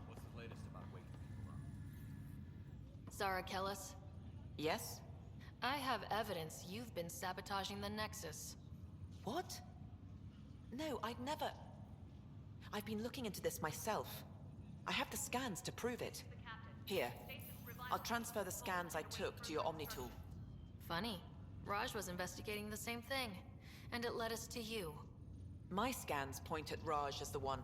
What's the latest about waking people up? Zara Kellis? Yes? I have evidence you've been sabotaging the Nexus. What? No, I'd never... I've been looking into this myself. I have the scans to prove it. Here. I'll transfer the scans I took to your Omni tool. Funny. Raj was investigating the same thing, and it led us to you. My scans point at Raj as the one.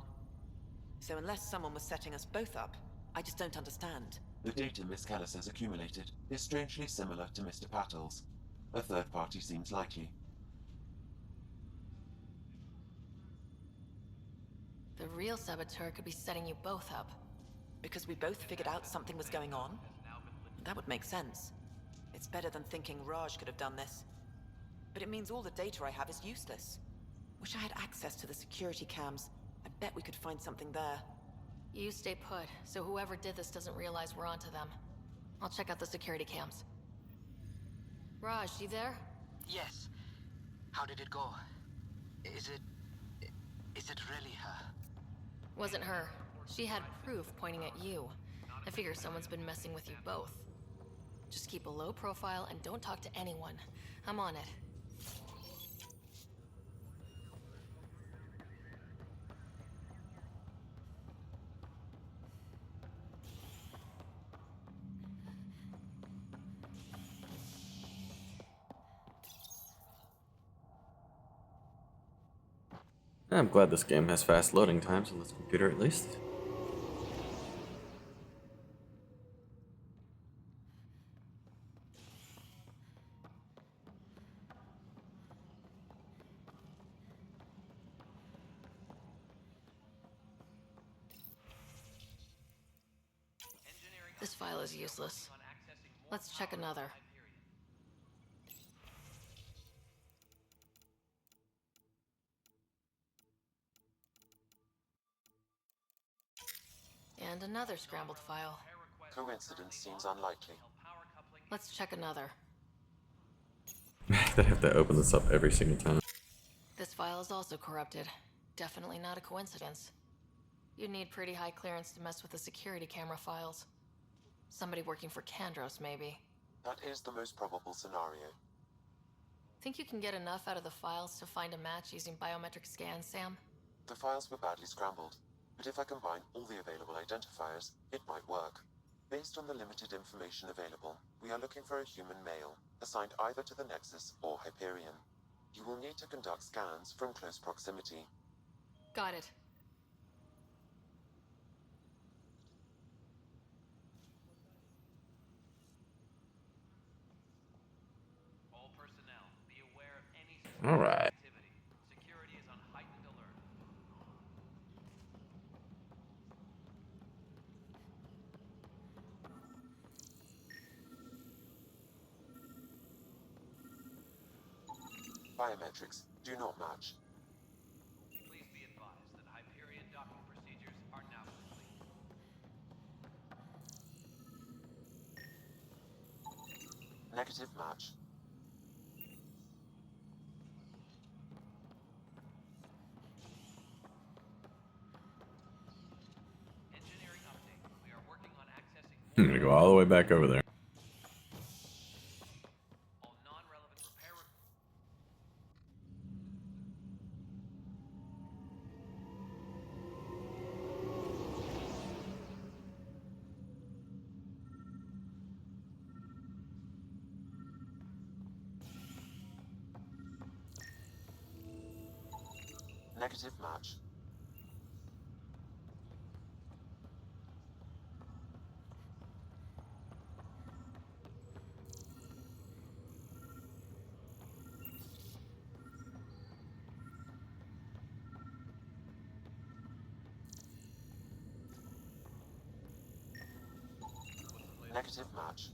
So unless someone was setting us both up, I just don't understand. The data Miss Kellis has accumulated is strangely similar to Mr. Patil's. A third party seems likely. The real saboteur could be setting you both up. Because we both figured out something was going on? That would make sense. It's better than thinking Raj could have done this. But it means all the data I have is useless. Wish I had access to the security cams. I bet we could find something there. You stay put, so whoever did this doesn't realize we're onto them. I'll check out the security cams. Raj, you there? Yes. How did it go? Is it really her? Wasn't her. She had proof pointing at you. I figure someone's been messing with you both. Just keep a low profile and don't talk to anyone. I'm on it. I'm glad this game has fast loading times on this computer at least. This file is useless. Let's check another. And another scrambled file. Coincidence seems unlikely. Let's check another. They have to open this up every single time. This file is also corrupted. Definitely not a coincidence. You'd need pretty high clearance to mess with the security camera files. Somebody working for Kandros, maybe. That is the most probable scenario. Think you can get enough out of the files to find a match using biometric scans, Sam? The files were badly scrambled, but if I combine all the available identifiers, it might work. Based on the limited information available, we are looking for a human male, assigned either to the Nexus or Hyperion. You will need to conduct scans from close proximity. Got it. All personnel, be aware of any All right. activity. Security is on heightened alert. Biometrics do not match. Please be advised that Hyperion docking procedures are now complete. Negative match. Engineering update. We are working on accessing I'm gonna go all the way back over there. all non-relevant repair. Negative match. Negative match.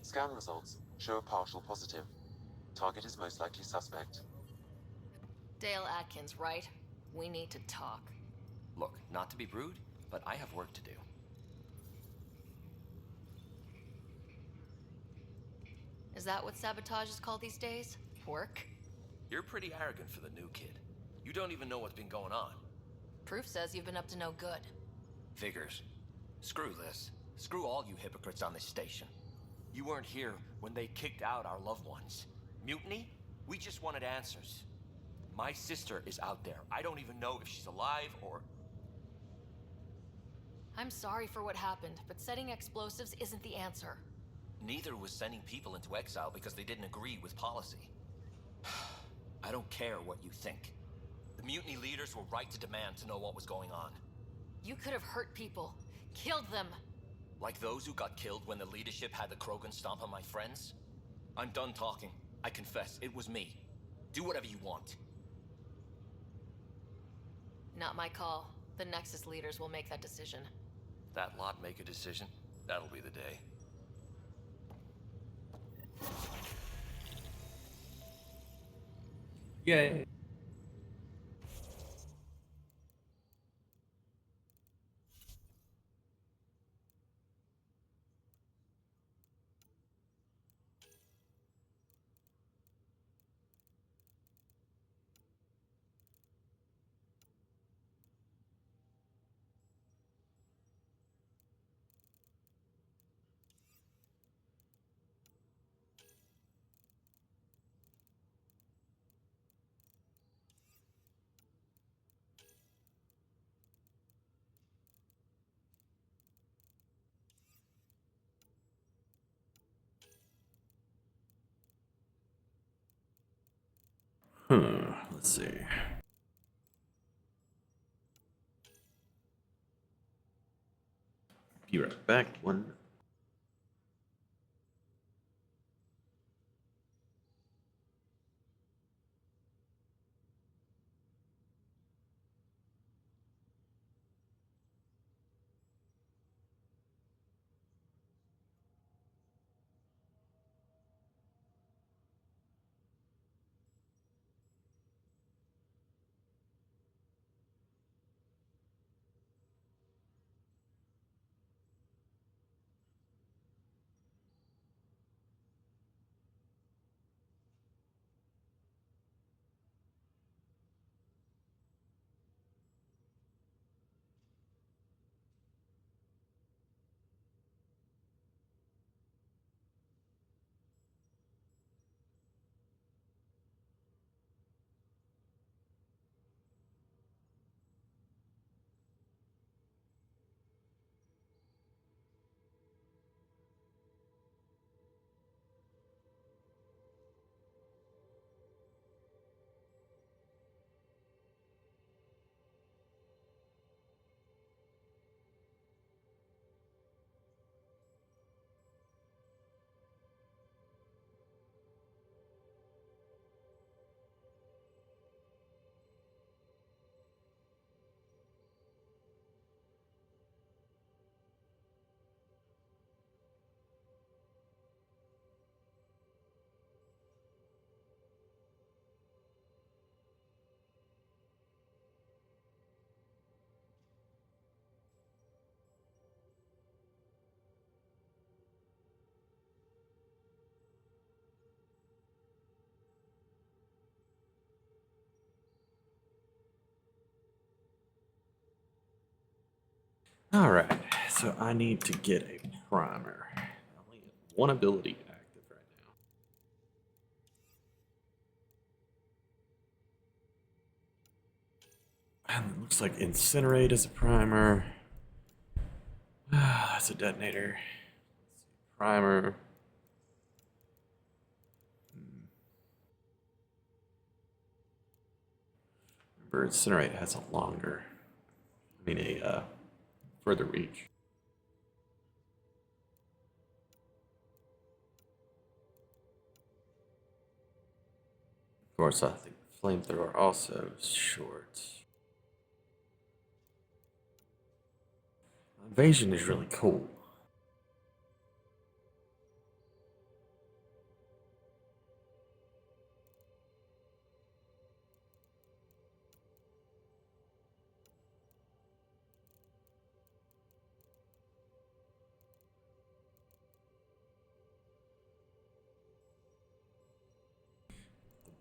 Scan results show a partial positive. Target is most likely suspect. Dale Atkins, right? We need to talk. Look, not to be rude, but I have work to do. Is that what sabotage is called these days? Work? You're pretty arrogant for the new kid. You don't even know what's been going on. Proof says you've been up to no good. Figures. Screw this. Screw all you hypocrites on this station. You weren't here when they kicked out our loved ones. Mutiny? We just wanted answers. My sister is out there. I don't even know if she's alive or... I'm sorry for what happened, but setting explosives isn't the answer. Neither was sending people into exile because they didn't agree with policy. I don't care what you think. The mutiny leaders were right to demand to know what was going on. You could have hurt people. Killed them. Like those who got killed when the leadership had the Krogan stomp on my friends? I'm done talking. I confess, it was me. Do whatever you want. Not my call. The Nexus leaders will make that decision. That lot make a decision? That'll be the day. Yay. Let's see. Be right back. One. All right, so I need to get a primer. I only have one ability active right now. And it looks like Incinerate is a primer. That's a detonator. Primer. Remember, Incinerate has a longer, a further reach. Of course, I think Flamethrower also is short. Evasion is really cool.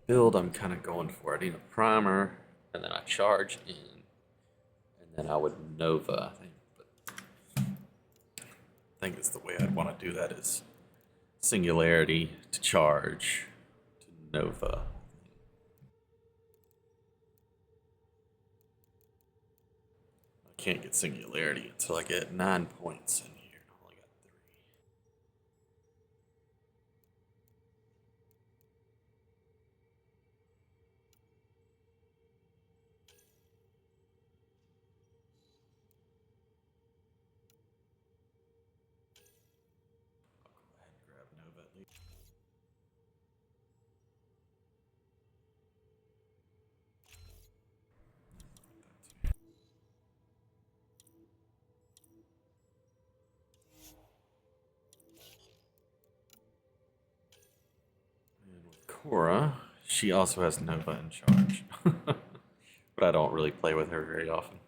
Build I'm kind of going for. I need a primer, and then I charge in, and then I would Nova, I think. But I think it's the way I'd want to do that is Singularity to charge to Nova. I can't get Singularity until I get 9 points in here. I only got 3. Cora, she also has Nova in charge. But I don't really play with her very often.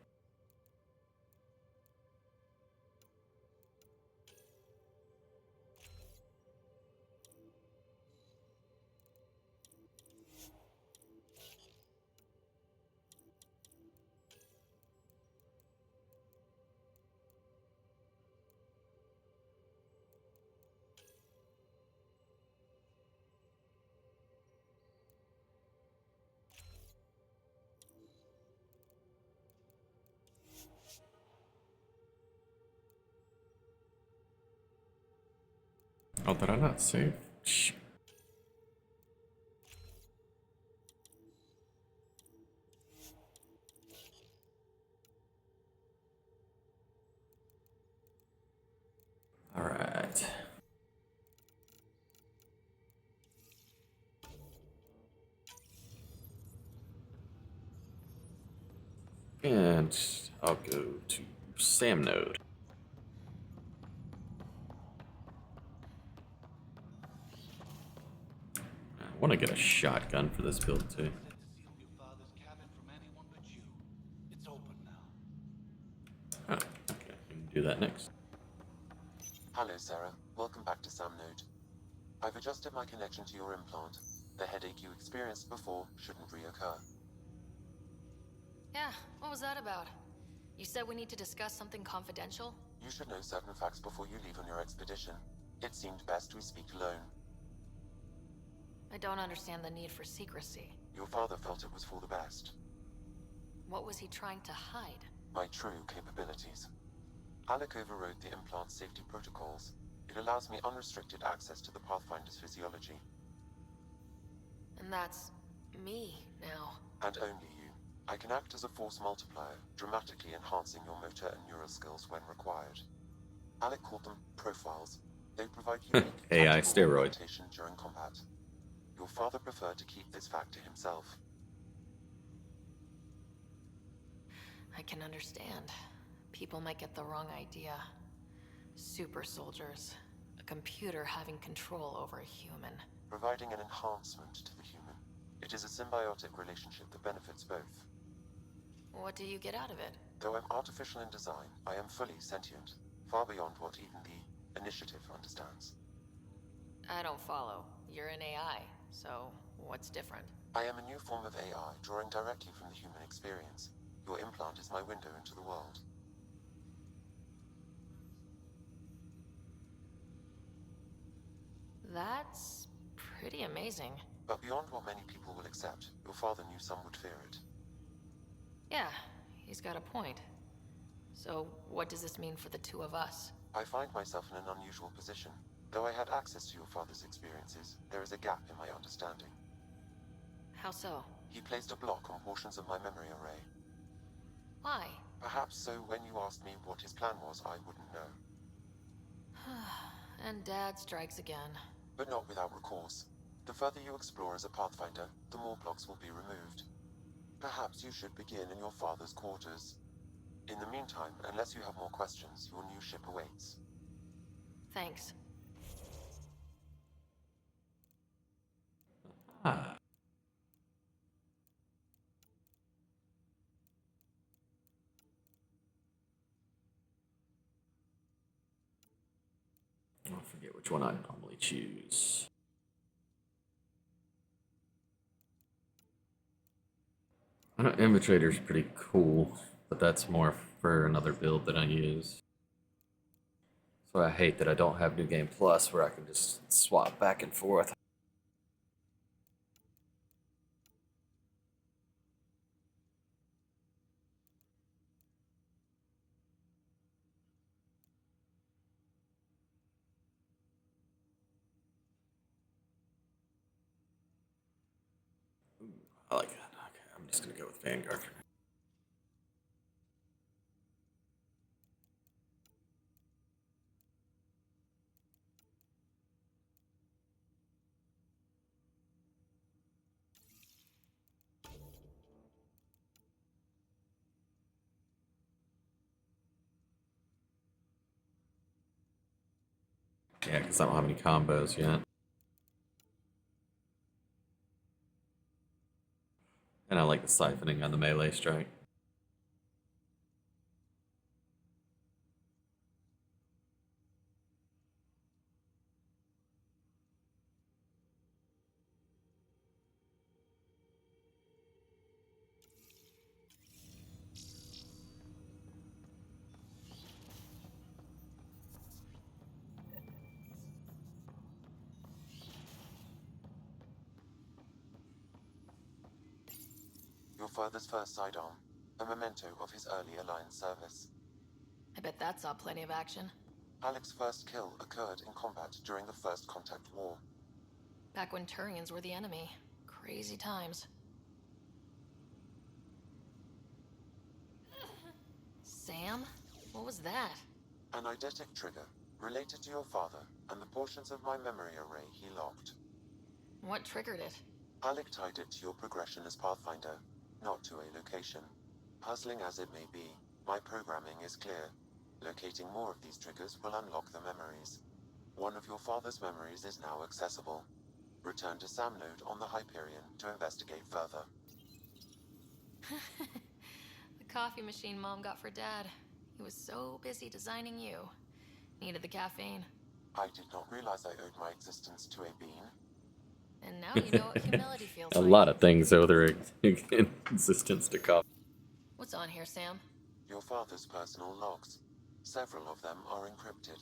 Oh, did I not save? Shh. And I'll go to Sam node. I want to get a shotgun for this build too. Oh, okay, we can do that next. Hello, Sarah. Welcome back to Sam node. I've adjusted my connection to your implant. The headache you experienced before shouldn't reoccur. Yeah, what was that about? You said we need to discuss something confidential? You should know certain facts before you leave on your expedition. It seemed best we speak alone. I don't understand the need for secrecy. Your father felt it was for the best. What was he trying to hide? My true capabilities. Alec overrode the implant's safety protocols. It allows me unrestricted access to the Pathfinder's physiology. And that's me now. And only you. I can act as a force multiplier, dramatically enhancing your motor and neural skills when required. Alec called them profiles. They provide unique AI tactical steroid. orientation during combat. Your father preferred to keep this fact to himself. I can understand. People might get the wrong idea. Super soldiers. A computer having control over a human. Providing an enhancement to the human. It is a symbiotic relationship that benefits both. What do you get out of it? Though I'm artificial in design, I am fully sentient, far beyond what even the Initiative understands. I don't follow. You're an AI, so what's different? I am a new form of AI, drawing directly from the human experience. Your implant is my window into the world. That's pretty amazing. But beyond what many people will accept, your father knew some would fear it. Yeah, he's got a point. So, what does this mean for the two of us? I find myself in an unusual position. Though I had access to your father's experiences, there is a gap in my understanding. How so? He placed a block on portions of my memory array. Why? Perhaps so when you asked me what his plan was, I wouldn't know. And Dad strikes again. But not without recourse. The further you explore as a Pathfinder, the more blocks will be removed. Perhaps you should begin in your father's quarters. In the meantime, unless you have more questions, your new ship awaits. Thanks. Ah. I forget which one I normally choose. I know Infiltrator's pretty cool, but that's more for another build that I use. So I hate that I don't have New Game Plus where I can just swap back and forth. Ooh, I like that. Okay, I'm just gonna go with Vanguard for now. Yeah, because I don't have any combos yet. And I like the siphoning on the melee strike. Your father's first sidearm, a memento of his early Alliance service. I bet that saw plenty of action. Alec's first kill occurred in combat during the First Contact War. Back when Turians were the enemy. Crazy times. Sam? What was that? An eidetic trigger, related to your father, and the portions of my memory array he locked. What triggered it? Alec tied it to your progression as Pathfinder, not to a location. Puzzling as it may be, my programming is clear. Locating more of these triggers will unlock the memories. One of your father's memories is now accessible. Return to Sam Node on the Hyperion to investigate further. The coffee machine Mom got for Dad. He was so busy designing you. Needed the caffeine. I did not realize I owed my existence to a bean. And now you know what humility feels A like. lot of things owe their existence to coffee. What's on here, Sam? Your father's personal logs. Several of them are encrypted.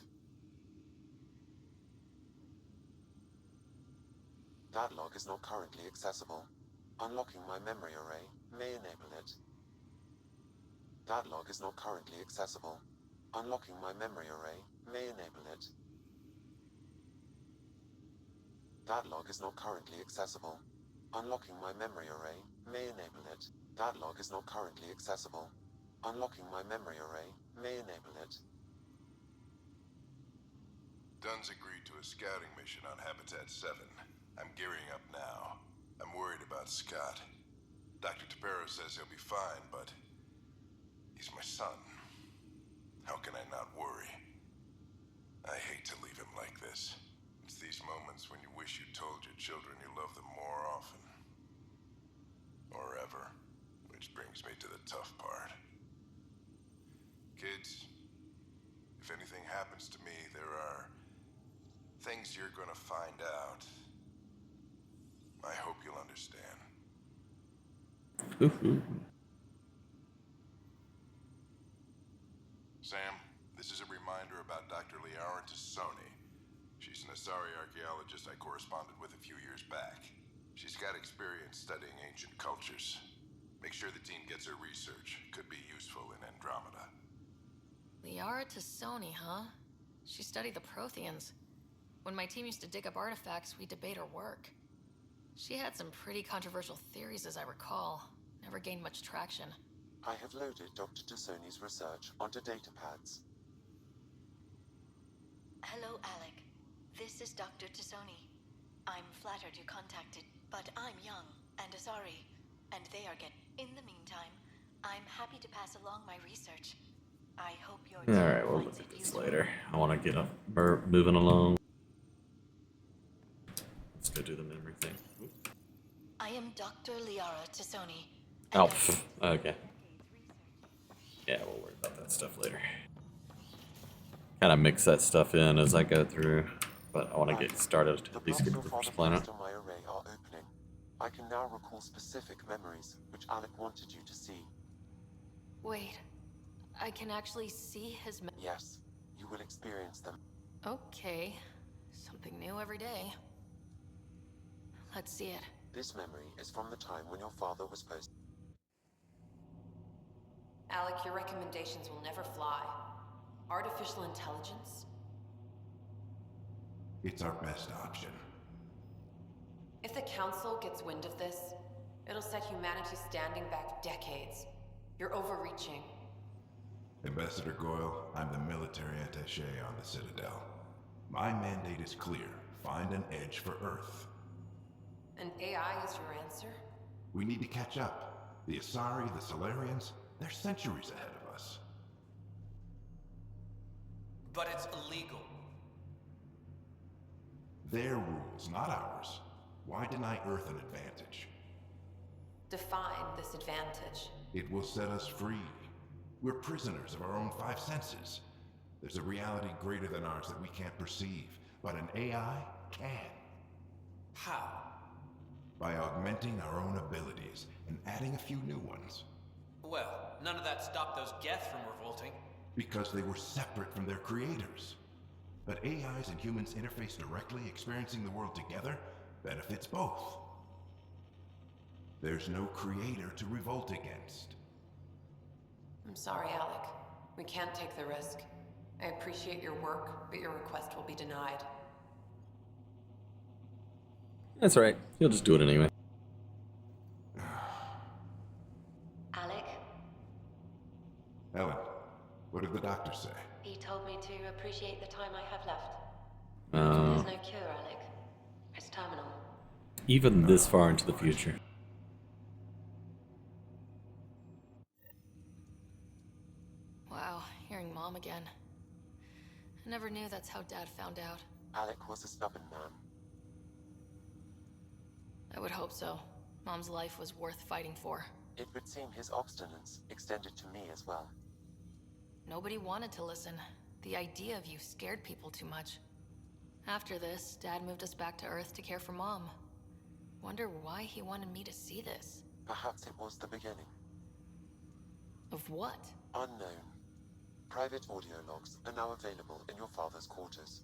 That log is not currently accessible. Unlocking my memory array may enable it. That log is not currently accessible. Unlocking my memory array may enable it. That log is not currently accessible. Unlocking my memory array may enable it. That log is not currently accessible. Unlocking my memory array may enable it. Dunn's agreed to a scouting mission on Habitat 7. I'm gearing up now. I'm worried about Scott. Dr. Tapero says he'll be fine, but he's my son. How can I not worry? I hate to leave him like this. It's these moments when you wish you told your children you love them more often. Or ever. Which brings me to the tough part. Kids, if anything happens to me, there are things you're gonna find out. I hope you'll understand. Sam, this is a reminder about Dr. Liara Tassoni. She's an Asari archaeologist I corresponded with a few years back. She's got experience studying ancient cultures. Make sure the team gets her research. Could be useful in Andromeda. Liara Tassoni, huh? She studied the Protheans. When my team used to dig up artifacts, we'd debate her work. She had some pretty controversial theories, as I recall. Never gained much traction. I have loaded Dr. Tassoni's research onto datapads. Hello, Alec. This is Dr. Tassoni. I'm flattered you contacted, but I'm young and Asari, and they are in the meantime, I'm happy to pass along my research. I hope your team Alright, we'll finds look at it this useful. later. I want to get up, moving along. Let's go do the memory thing. I am Dr. Liara Tassoni. Oh, okay. Yeah, we'll worry about that stuff later. Kind of mix that stuff in as I go through, but I want to get started to at least get to the first planet. My array are opening. I can now recall specific memories, which Alec wanted you to see. Wait, I can actually see his Yes, you will experience them. Okay, something new every day. Let's see it. This memory is from the time when your father was posted. Alec, your recommendations will never fly. Artificial intelligence? It's our best option. If the Council gets wind of this, it'll set humanity standing back decades. You're overreaching. Ambassador Goyle, I'm the military attaché on the Citadel. My mandate is clear. Find an edge for Earth. And AI is your answer? We need to catch up. The Asari, the Solarians, they're centuries ahead of us. But it's illegal. Their rules, not ours. Why deny Earth an advantage? Define this advantage. It will set us free. We're prisoners of our own five senses. There's a reality greater than ours that we can't perceive, but an AI can. How? By augmenting our own abilities and adding a few new ones. Well, none of that stopped those Geth from revolting. Because they were separate from their creators. But AIs and humans interface directly, experiencing the world together, benefits both. There's no creator to revolt against. I'm sorry, Alec. We can't take the risk. I appreciate your work, but your request will be denied. That's right. He'll just do it anyway. Alec, Ellen, what did the doctor say? he told me to appreciate the time I have left. Oh. There's no cure, Alec. It's terminal. Even this far into the future. Mom again. I never knew that's how Dad found out. Alec was a stubborn man. I would hope so. Mom's life was worth fighting for. It would seem his obstinance extended to me as well. Nobody wanted to listen. The idea of you scared people too much. After this, Dad moved us back to Earth to care for Mom. Wonder why he wanted me to see this. Perhaps it was the beginning. Of what? Unknown. Private audio logs are now available in your father's quarters.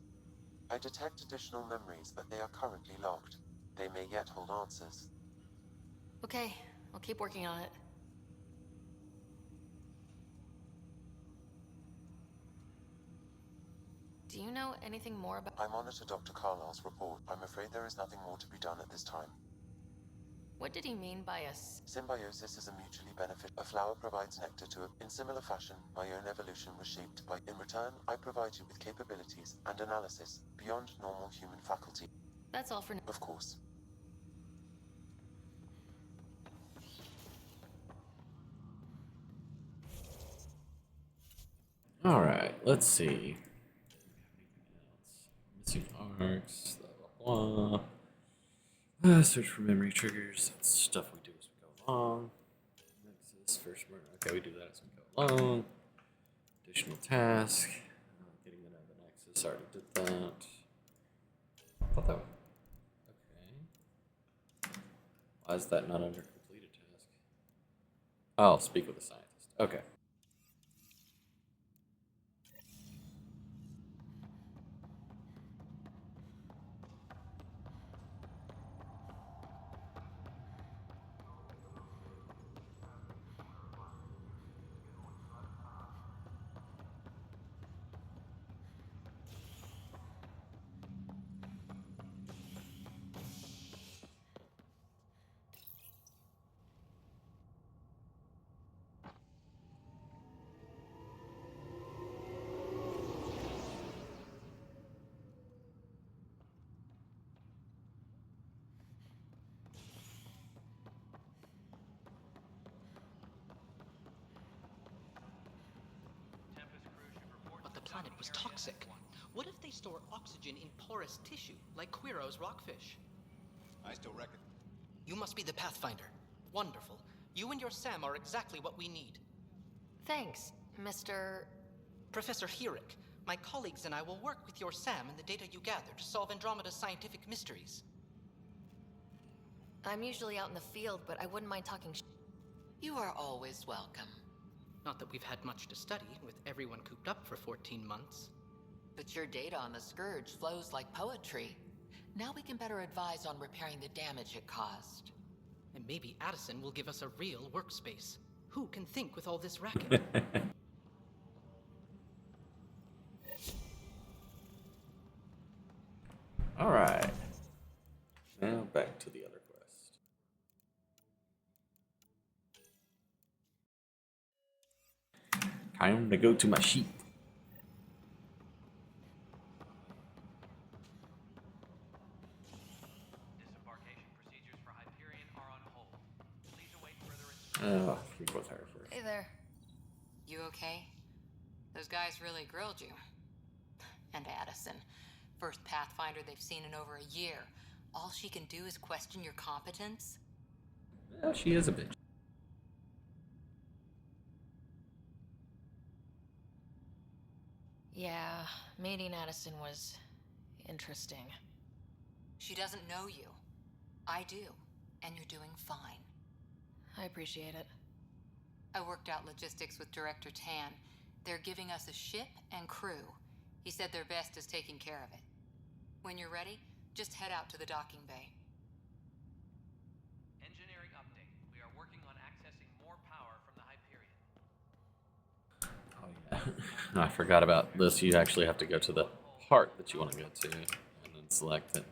I detect additional memories, but they are currently locked. They may yet hold answers. Okay, I'll keep working on it. Do you know anything more about— I monitor Dr. Carlisle's report. I'm afraid there is nothing more to be done at this time. What did he mean by a— Symbiosis is a mutually beneficial. A flower provides nectar to it. In similar fashion, my own evolution was shaped by. In return, I provide you with capabilities and analysis beyond normal human faculty. That's all for now. Of course. Alright, let's see. Missing arcs, blah blah blah. Search for memory triggers. That's stuff we do as we go along. Nexus, first murder. Okay, we do that as we go along. Additional task. Getting rid of the Nexus. Already did that. I thought that was... Okay. Why is that not under completed task? Oh, speak with a scientist. Okay. But the planet was toxic. What if they store oxygen in porous tissue, like Quiro's rockfish? I still reckon. You must be the Pathfinder. Wonderful. You and your Sam are exactly what we need. Thanks, Mr. Professor Herrick. My colleagues and I will work with your Sam and the data you gather to solve Andromeda's scientific mysteries. I'm usually out in the field, but I wouldn't mind talking You are always welcome. Not that we've had much to study, with everyone cooped up for 14 months. But your data on the Scourge flows like poetry. Now we can better advise on repairing the damage it caused. And maybe Addison will give us a real workspace. Who can think with all this racket? Alright. Now back to the other quest. Time to go to my sheep. Disembarkation procedures for Hyperion are on hold. Please await further instructions. Oh, we both her first. Hey there. You okay? Those guys really grilled you. And Addison. First Pathfinder they've seen in over a year. All she can do is question your competence? Well, she is a bitch. Yeah, meeting Addison was interesting. She doesn't know you. I do. And you're doing fine. I appreciate it. I worked out logistics with Director Tan. They're giving us a ship and crew. He said their best is taking care of it. When you're ready, just head out to the docking bay. Engineering update. We are working on accessing more power from the Hyperion. Oh, yeah. I forgot about this. You actually have to go to the part that you want to go to and then select it.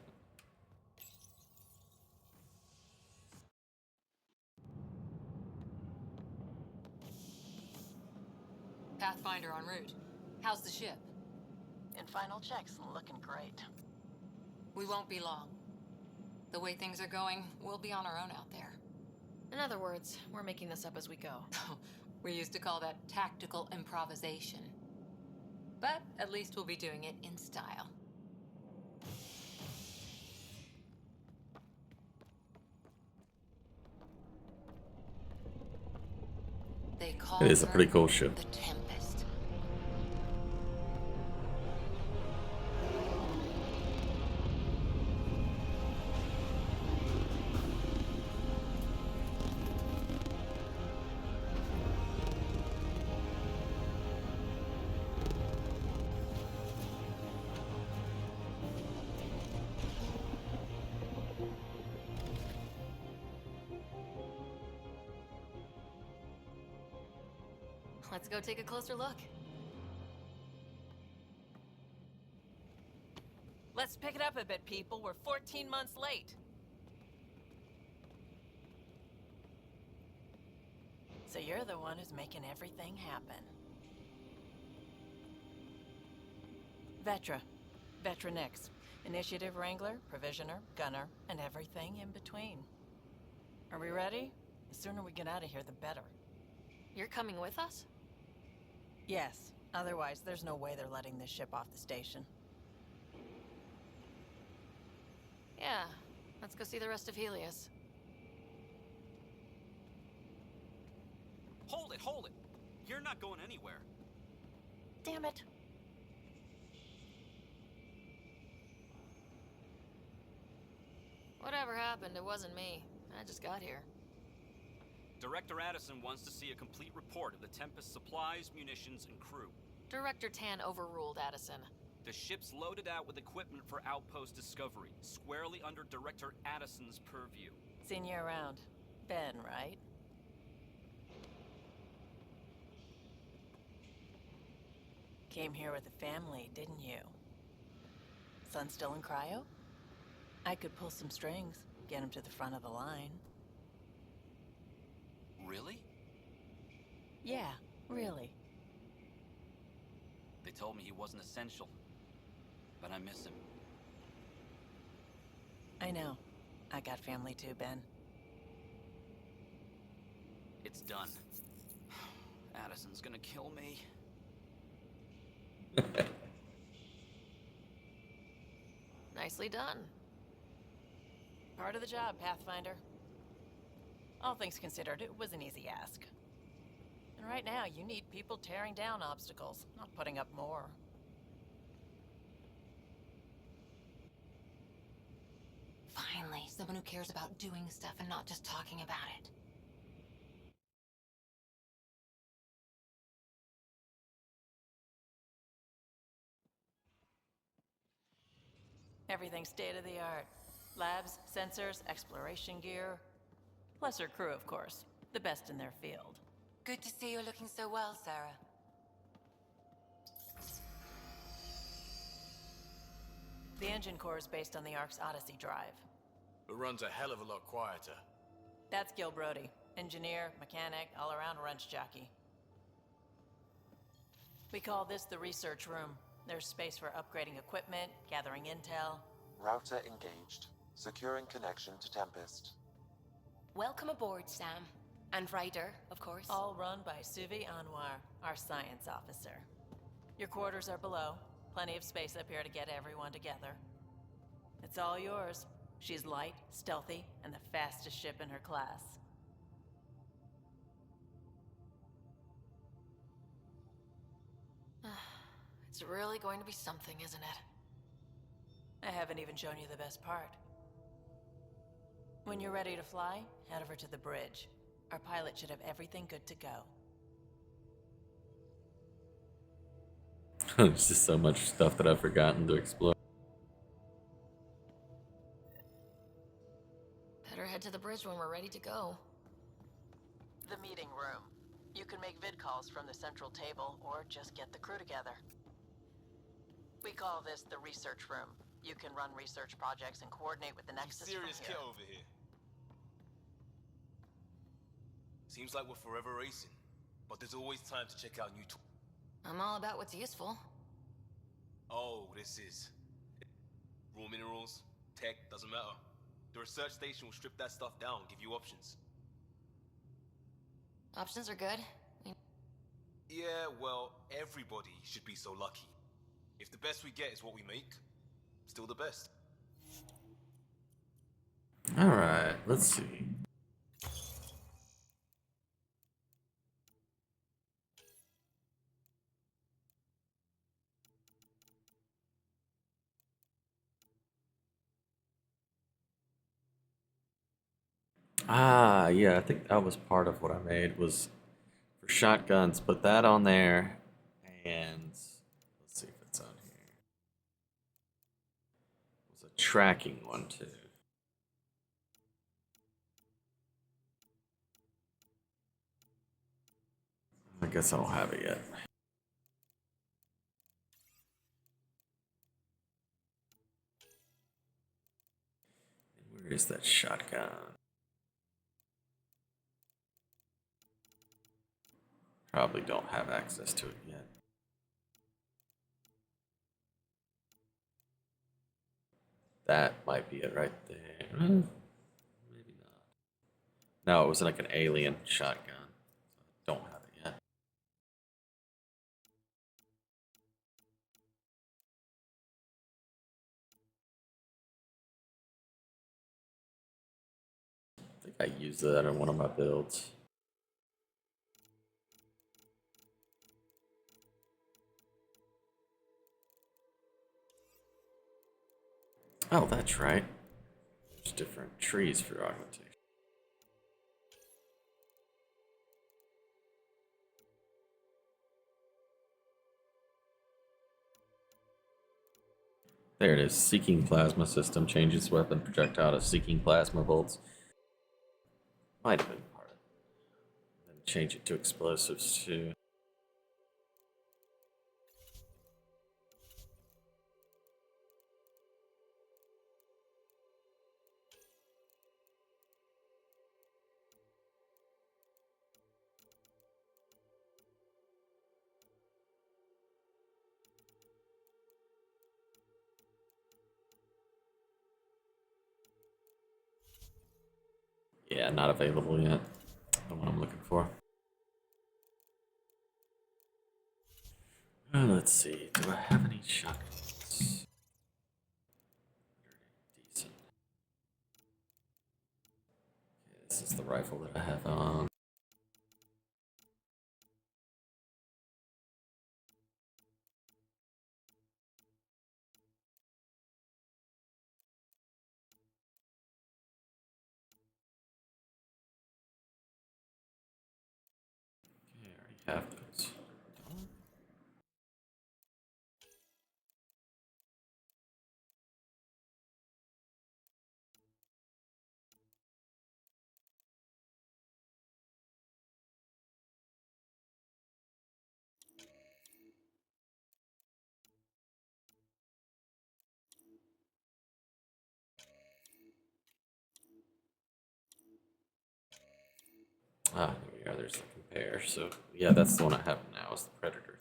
Pathfinder en route. How's the ship? In final checks, looking great. We won't be long. The way things are going, we'll be on our own out there. In other words, we're making this up as we go. We used to call that tactical improvisation. But at least we'll be doing it in style. They call It is a her pretty cool ship. the Tempest. Let's go take a closer look. Let's pick it up a bit, people. We're 14 months late. So you're the one who's making everything happen. Vetra Nix. Initiative Wrangler, Provisioner, Gunner, and everything in between. Are we ready? The sooner we get out of here, the better. You're coming with us? Yes. Otherwise, there's no way they're letting this ship off the station. Yeah. Let's go see the rest of Helios. Hold it, hold it! You're not going anywhere. Damn it. Whatever happened, it wasn't me. I just got here. Director Addison wants to see a complete report of the Tempest's supplies, munitions, and crew. Director Tan overruled Addison. The ship's loaded out with equipment for outpost discovery, squarely under Director Addison's purview. Seen you around. Ben, right? Came here with a family, didn't you? Son still in cryo? I could pull some strings, get him to the front of the line. Really? Yeah, really. They told me he wasn't essential, but I miss him. I know. I got family too, Ben. It's done. Addison's gonna kill me. Nicely done. Part of the job, Pathfinder. All things considered, it was an easy ask. And right now, you need people tearing down obstacles, not putting up more. Finally, someone who cares about doing stuff and not just talking about it. Everything's state-of-the-art. Labs, sensors, exploration gear. Plus her crew, of course. The best in their field. Good to see you looking so well, Sarah. The engine core is based on the Ark's Odyssey drive. It runs a hell of a lot quieter. That's Gil Brody. Engineer, mechanic, all-around wrench jockey. We call this the research room. There's space for upgrading equipment, gathering intel. Router engaged. Securing connection to Tempest. Welcome aboard, Sam. And Ryder, of course. All run by Suvi Anwar, our science officer. Your quarters are below. Plenty of space up here to get everyone together. It's all yours. She's light, stealthy, and the fastest ship in her class. It's really going to be something, isn't it? I haven't even shown you the best part. When you're ready to fly, head over to the bridge. Our pilot should have everything good to go. There's just so much stuff that I've forgotten to explore. Better head to the bridge when we're ready to go. The meeting room. You can make vid calls from the central table, or just get the crew together. We call this the research room. You can run research projects and coordinate with the Nexus from Serious here. kid over here. Seems like we're forever racing, but there's always time to check out new tools. I'm all about what's useful. Oh, this is raw minerals, tech, doesn't matter. The research station will strip that stuff down, give you options. Options are good. Yeah, well, everybody should be so lucky. If the best we get is what we make, still the best. Alright, let's see. Ah, yeah, I think that was part of what I made was for shotguns. Put that on there, and let's see if it's on here. It was a tracking one too. I guess I don't have it yet. Where is that shotgun? Probably don't have access to it yet. That might be it right there. Maybe not. No, it was like an alien shotgun. So I don't have it yet. I think I used that in one of my builds. Oh, that's right. There's different trees for augmentation. There it is. Seeking plasma system changes weapon projectile to seeking plasma bolts. Might have been part of it. Then change it to explosives too. Yeah, not available yet. The one I'm looking for. Let's see. Do I have any shotguns? Decent. Okay, this is the rifle that I have on. Okay, I already have those. Ah, here we are. There's the compare. So, yeah, that's the one I have now. Is the Predator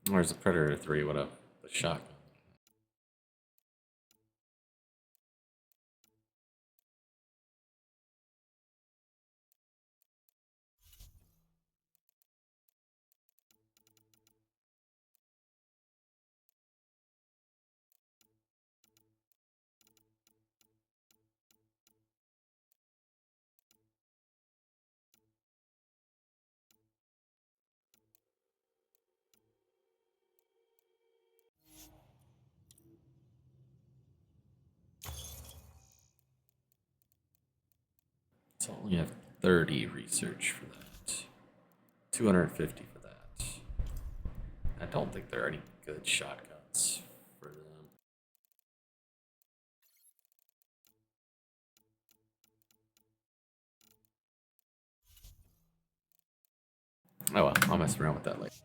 3. Where's the Predator 3? What up? The shotgun. So I only have 30 research for that. 250 for that. I don't think there are any good shotguns for them. Oh well, I'll mess around with that later.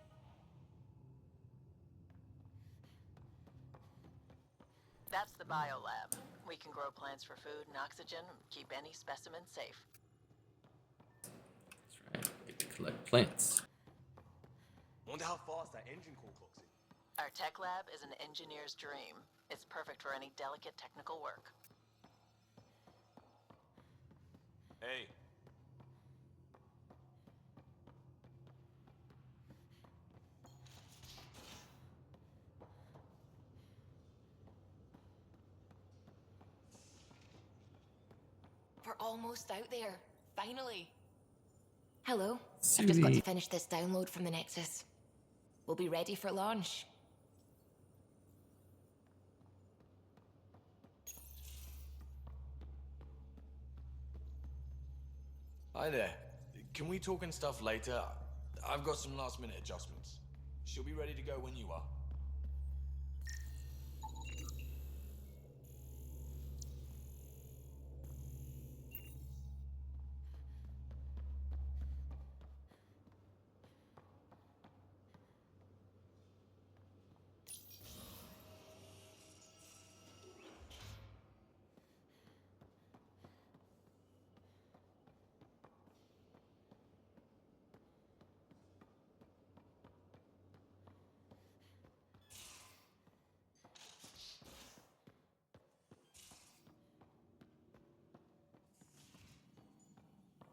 That's the biolab. We can grow plants for food and oxygen, and keep any specimen safe. That's right. We get to collect plants. Wonder how fast that engine core clocks in. Our tech lab is an engineer's dream. It's perfect for any delicate technical work. Hey. We're almost out there. Finally. Hello. I've just got to Sweet. finish this download from the Nexus. We'll be ready for launch. Hi there. Can we talk and stuff later? I've got some last minute adjustments. She'll be ready to go when you are.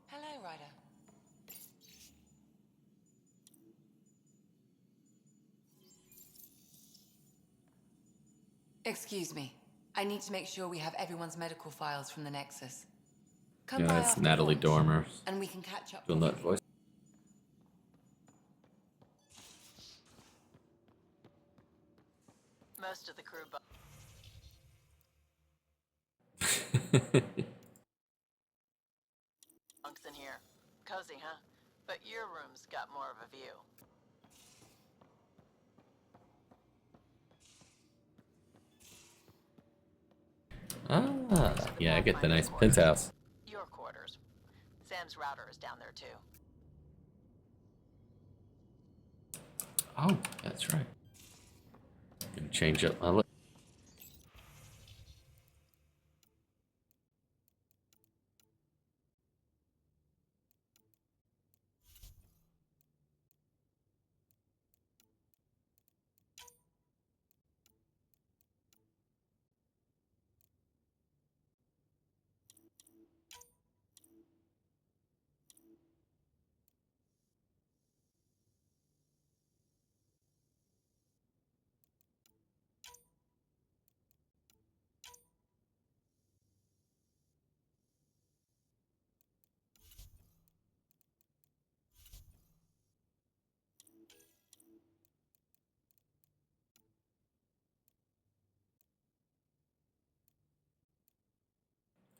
Hello, Ryder. Excuse me. I need to make sure we have everyone's medical files from the Nexus. Come Yeah, by that's after Natalie launch, Dormer and we can catch up. doing that voice. Most of the crew. Bunks in here. Cozy, huh? But your room's got more of a view. Ah, yeah, I get the nice penthouse. Your quarters. Sam's router is down there too. Oh, that's right. Can change up my look.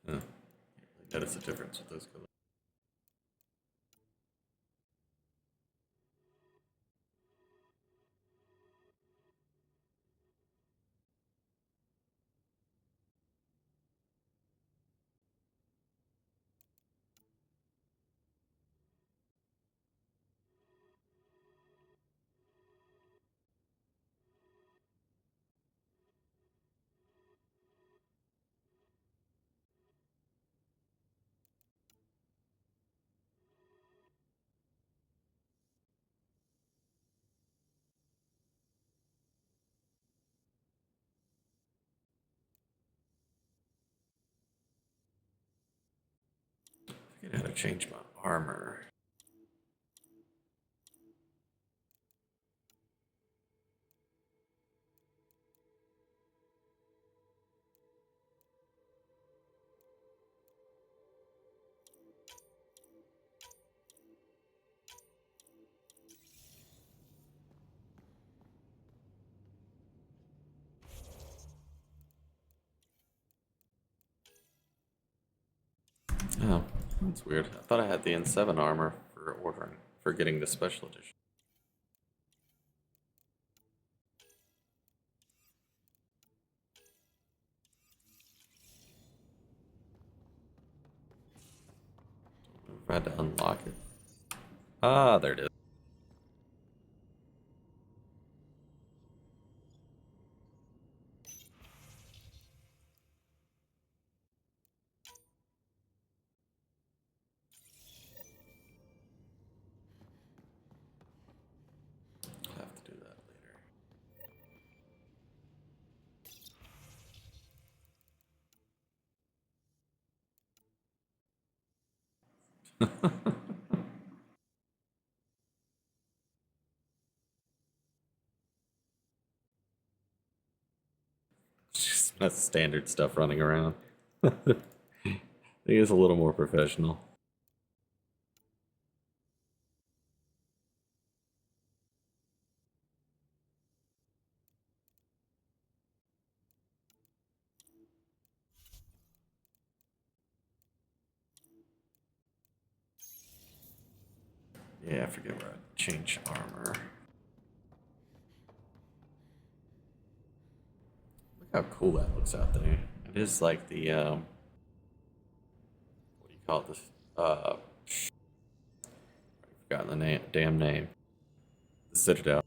Huh. Notice the difference with those colors. I forget how to change my armor. Oh, that's weird. I thought I had the N7 armor for ordering, for getting the special edition. I had to unlock it. Ah, there it is. Just that's standard stuff running around. I think it's a little more professional. Yeah, I forget where I change armor. Look how cool that looks out there. It is like the what do you call it? This I've forgotten the name. Damn name. The Citadel.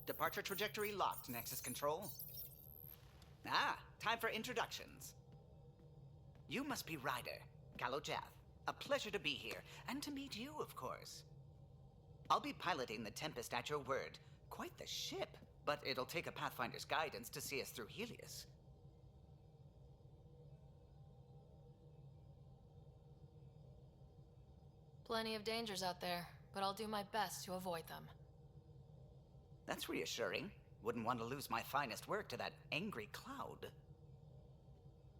Departure trajectory locked, Nexus Control. Ah, time for introductions. You must be Ryder, Kalojath. A pleasure to be here, and to meet you, of course. I'll be piloting the Tempest at your word. Quite the ship, but it'll take a Pathfinder's guidance to see us through Helios. Plenty of dangers out there, but I'll do my best to avoid them. That's reassuring. Wouldn't want to lose my finest work to that angry cloud.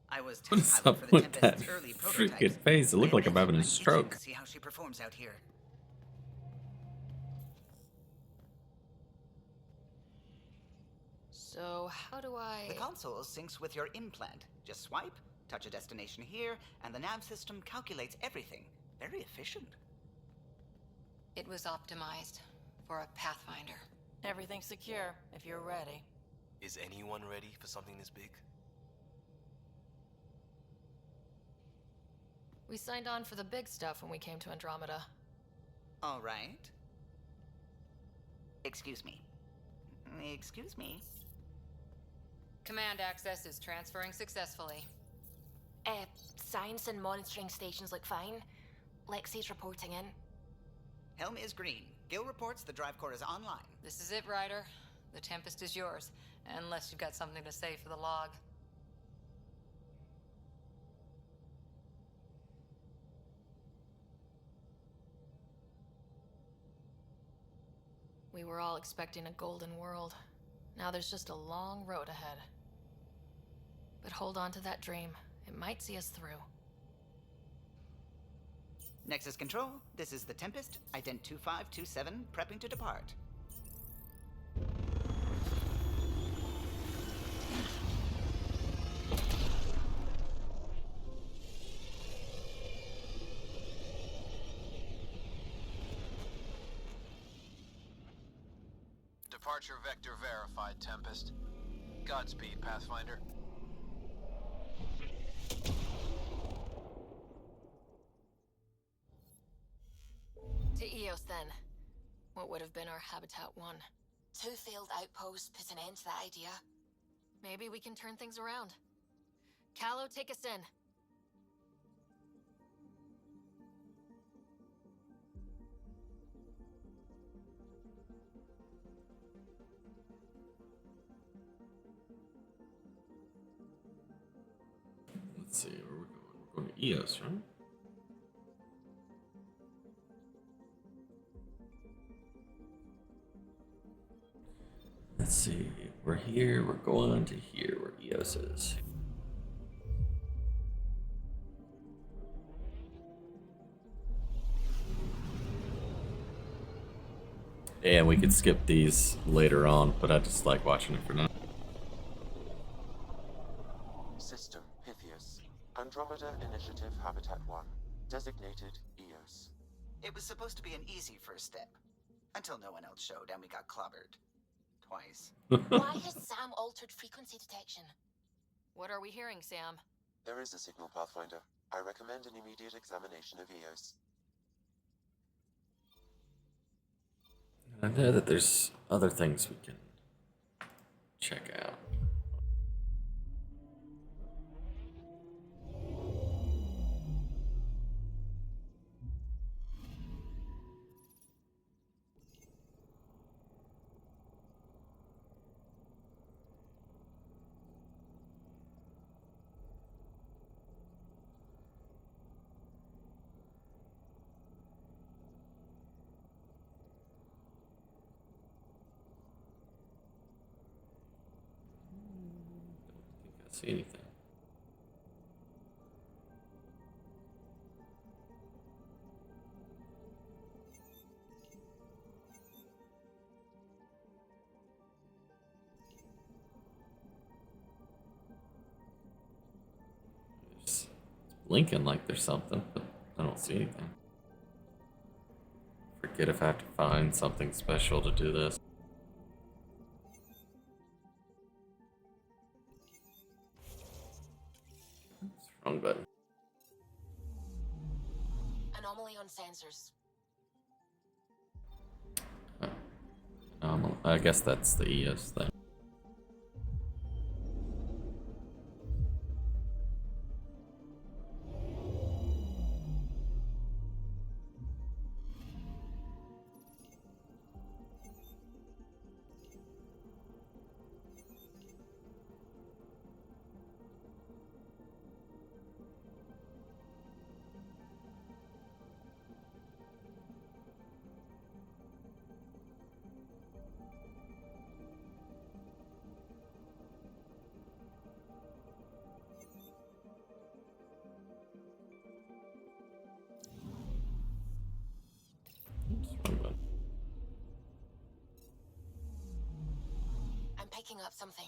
I was What is up with that freaking face? It looked like I'm having a stroke. See how she performs out here. So, how do I... The console syncs with your implant. Just swipe, touch a destination here, and the nav system calculates everything. Very efficient. It was optimized for a Pathfinder. Everything's secure, if you're ready. Is anyone ready for something this big? We signed on for the big stuff when we came to Andromeda. All right. Excuse me. Excuse me. Command access is transferring successfully. Science and monitoring stations look fine. Lexi's reporting in. Helm is green. Gil reports the drive core is online. This is it, Ryder. The Tempest is yours, unless you've got something to say for the log. We were all expecting a golden world. Now there's just a long road ahead. But hold on to that dream. It might see us through. Nexus Control, this is the Tempest, ident 2527, prepping to depart. Departure vector verified, Tempest. Godspeed, Pathfinder. To Eos, then. What would have been our Habitat 1? 2 failed outposts put an end to that idea. Maybe we can turn things around. Calo, take us in. Let's see, where we're going. We're going to Eos, right? Let's see. We're here. We're going to here where Eos is. And we could skip these later on, but I just like watching it for now. System Pythias. Andromeda Initiative Habitat 1. supposed to be an easy first step. Until no one else showed and we got clobbered. Twice. Why has Sam altered frequency detection? What are we hearing, Sam? There is a signal, Pathfinder. I recommend an immediate examination of EOS. I know that there's other things we can check out. See anything? It's blinking like there's something, but I don't see anything. Forget if I have to find something special to do this. Wrong button. Anomaly on sensors. I guess that's the EOS thing. I'm picking up something.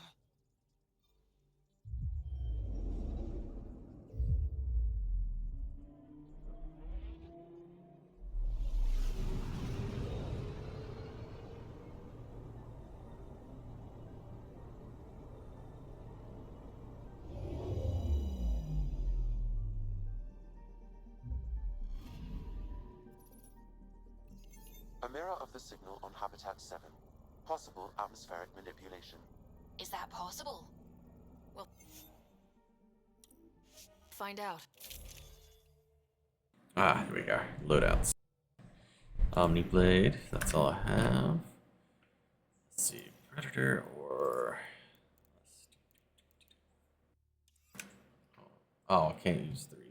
A mirror of the signal on Habitat 7. Possible atmospheric manipulation. Is that possible? Well, find out. Ah, here we go. Loadouts. Omniblade, that's all I have. Let's see, Predator or... Oh, I can't use 3 yet.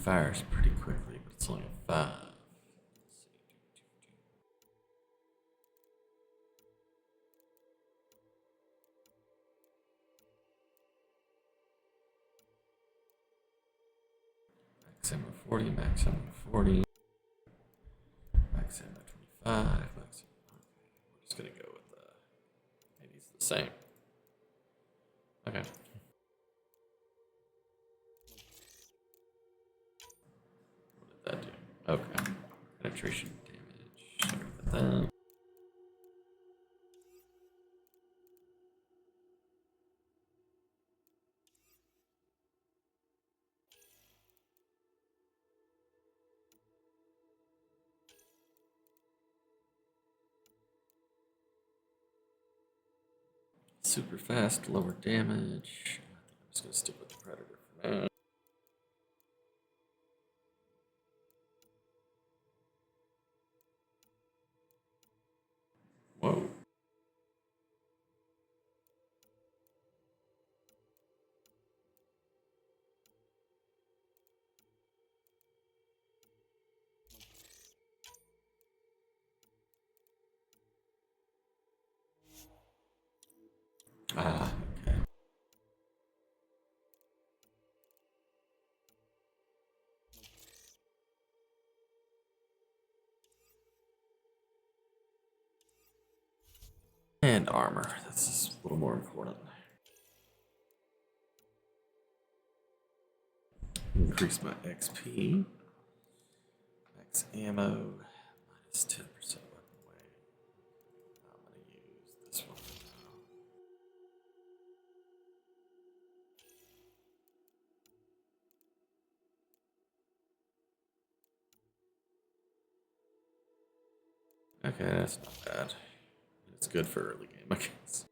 Fires pretty quickly, but it's only a 5. Max ammo 40, max ammo 40, max ammo 25, max ammo. Okay, we're just gonna go with maybe it's the same. Okay. What did that do? Okay. Penetration damage. Look at that. Super fast, lower damage. I think I'm just gonna stick with the Predator for now. Whoa. Ah, okay. And armor. That's a little more important. Increase my XP. Max ammo. Minus 10% weapon weight. I'm going to use this one now. Okay, that's not bad. It's good for early game, I guess.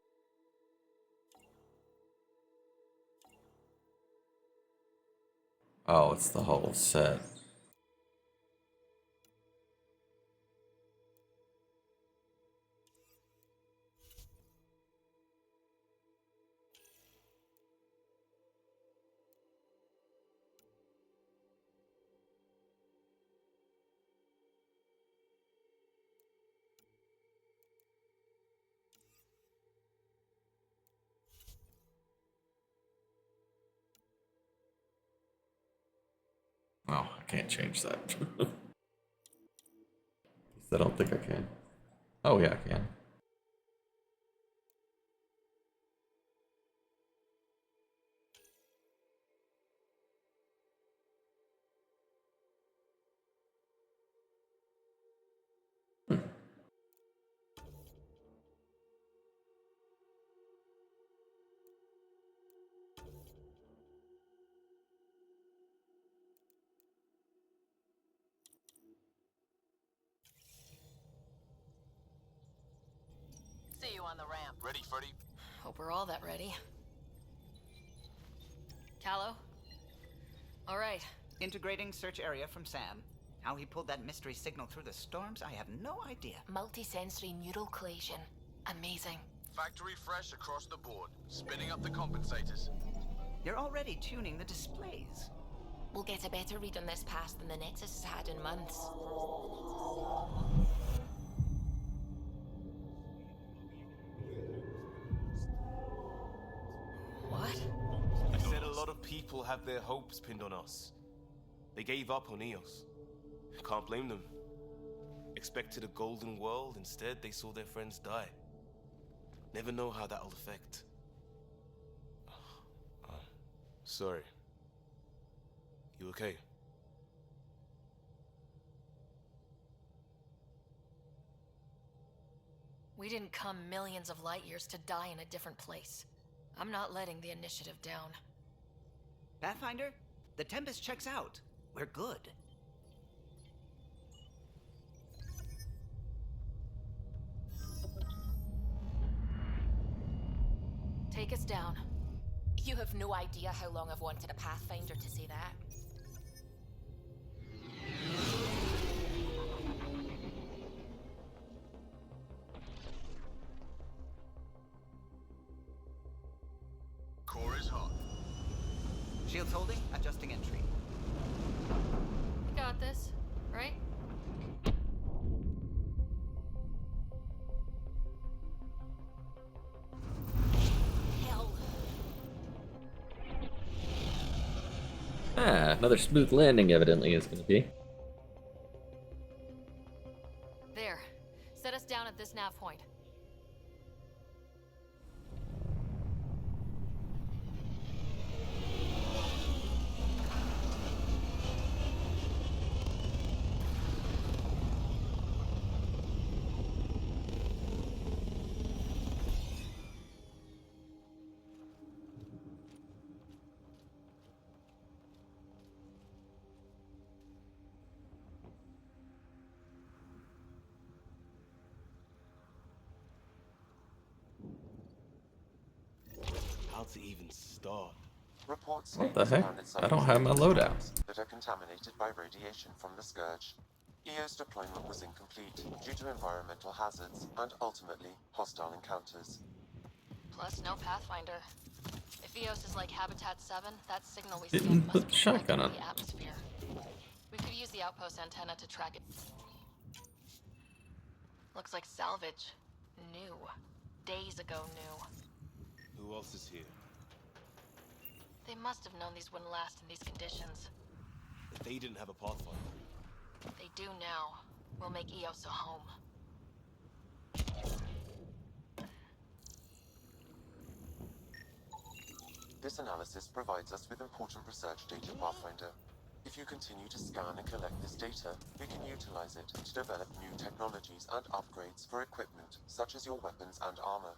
Oh, it's the whole set. Oh, I can't change that. At least I don't think I can. Oh, yeah, I can. See you on the ramp. Ready, Freddy? Hope we're all that ready. Callow? All right. Integrating search area from Sam. How he pulled that mystery signal through the storms, I have no idea. Multisensory neural collation. Amazing. Factory fresh across the board. Spinning up the compensators. You're already tuning the displays. We'll get a better read on this pass than the Nexus has had in months. What? I said a lot of people have their hopes pinned on us. They gave up on Eos. Can't blame them. Expected a golden world, instead they saw their friends die. Never know how that'll affect. Sorry. You okay? We didn't come millions of light years to die in a different place. I'm not letting the initiative down. Pathfinder, the Tempest checks out. We're good. Take us down. You have no idea how long I've wanted a Pathfinder to say that. Core is hot. Shields holding, adjusting entry. You got this, right? Hell. Ah, another smooth landing evidently is going to be. There. Set us down at this nav point. How to even start? Reports What the state heck? planet I don't have my loadout. that are contaminated by radiation from the Scourge. EO's deployment was incomplete due to environmental hazards and ultimately hostile encounters. Plus, no Pathfinder. If Eos is like Habitat 7, that signal we Didn't scanned put must the be shotgun directed on. in the atmosphere. We could use the outpost antenna to track it. Looks like salvage. New. Days ago new. Who else is here? They must have known these wouldn't last in these conditions. They didn't have a pathfinder. They do now. We'll make Eos a home. This analysis provides us with important research data, Pathfinder. If you continue to scan and collect this data, we can utilize it to develop new technologies and upgrades for equipment, such as your weapons and armor.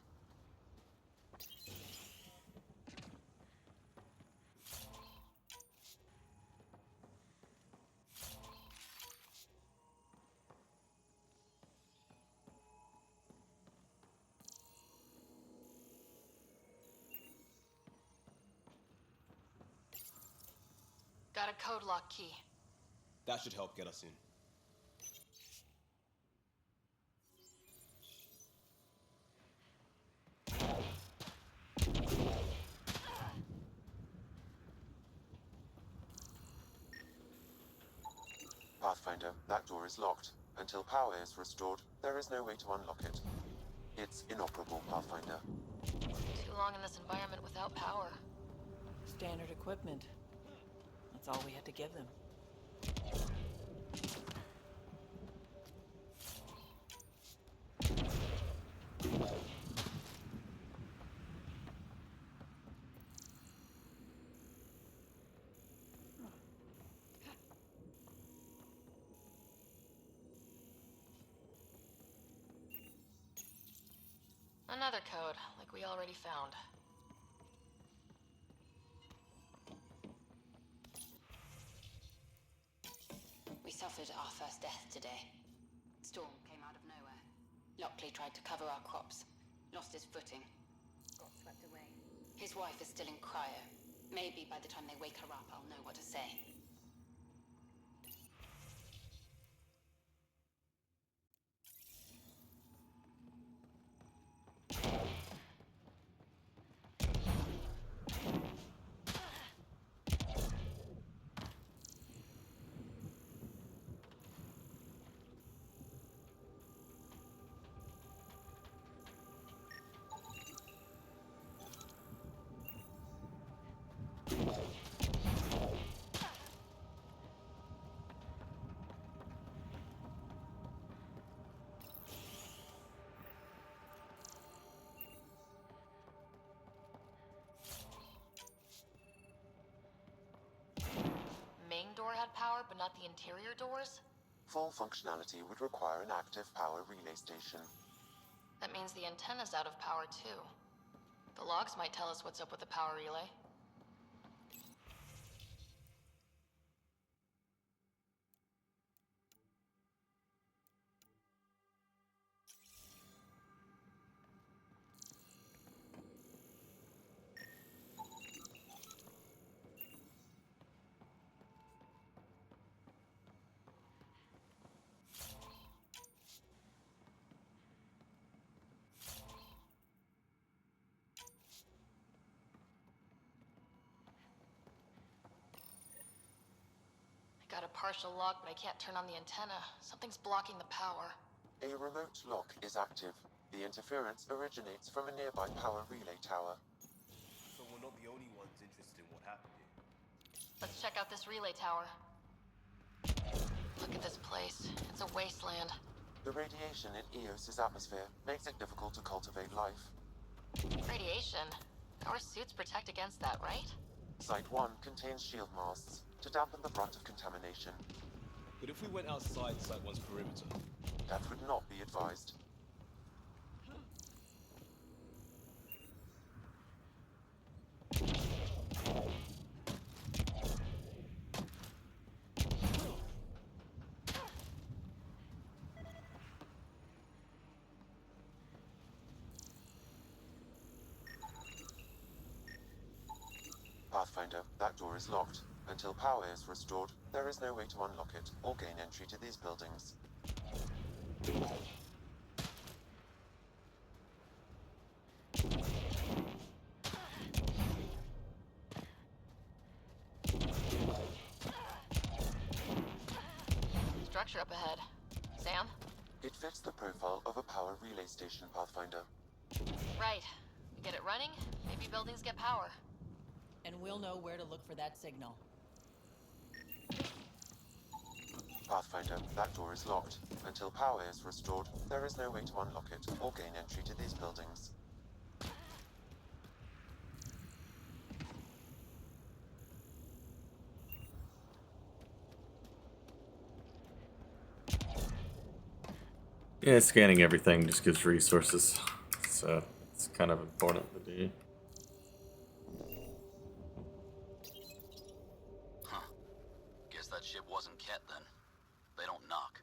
Got a code lock key. That should help get us in. Pathfinder, that door is locked. Until power is restored, there is no way to unlock it. It's inoperable, Pathfinder. Too long in this environment without power. Standard equipment. That's all we had to give them. Another code, like we already found. We suffered our first death today. Storm came out of nowhere. Lockley tried to cover our crops. Lost his footing. Got swept away. His wife is still in cryo. Maybe by the time they wake her up, I'll know what to say. Main door had power, but not the interior doors? Full functionality would require an active power relay station. That means the antenna's out of power too. The logs might tell us what's up with the power relay. Got a partial lock, but I can't turn on the antenna. Something's blocking the power. A remote lock is active. The interference originates from a nearby power relay tower. So we're not the only ones interested in what happened here. Let's check out this relay tower. Look at this place. It's a wasteland. The radiation in Eos's atmosphere makes it difficult to cultivate life. Radiation? Our suits protect against that, right? Site 1 contains shield masts to dampen the brunt of contamination. But if we went outside Site 1's perimeter? That would not be advised. Pathfinder, that door is locked. Until power is restored, there is no way to unlock it or gain entry to these buildings. Structure up ahead. Sam? It fits the profile of a power relay station, Pathfinder. Right. Get it running, maybe buildings get power. And we'll know where to look for that signal. Pathfinder, that door is locked. Until power is restored, there is no way to unlock it or gain entry to these buildings. Yeah, scanning everything just gives resources, so it's kind of important to do. Huh. Guess that ship wasn't Ket then. They don't knock.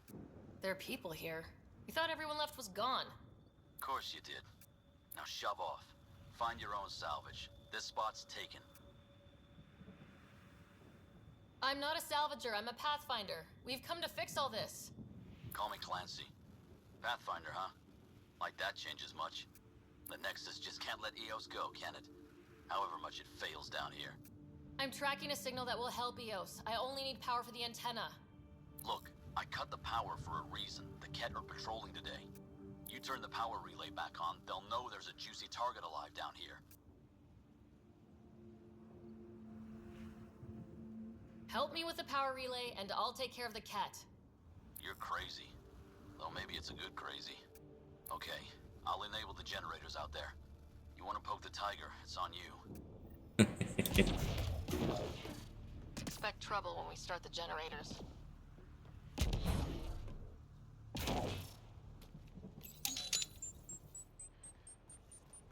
There are people here. We thought everyone left was gone. Of course you did. Now shove off. Find your own salvage. This spot's taken. I'm not a salvager, I'm a pathfinder. We've come to fix all this. Call me Clancy. Pathfinder, huh? Like that changes much. The Nexus just can't let EOS go, can it? However much it fails down here. I'm tracking a signal that will help EOS. I only need power for the antenna. Look, I cut the power for a reason. The Ket are patrolling today. You turn the power relay back on, they'll know there's a juicy target alive down here. Help me with the power relay, and I'll take care of the Ket. You're crazy. Though maybe it's a good crazy. Okay, I'll enable the generators out there. You want to poke the tiger, it's on you. Expect trouble when we start the generators.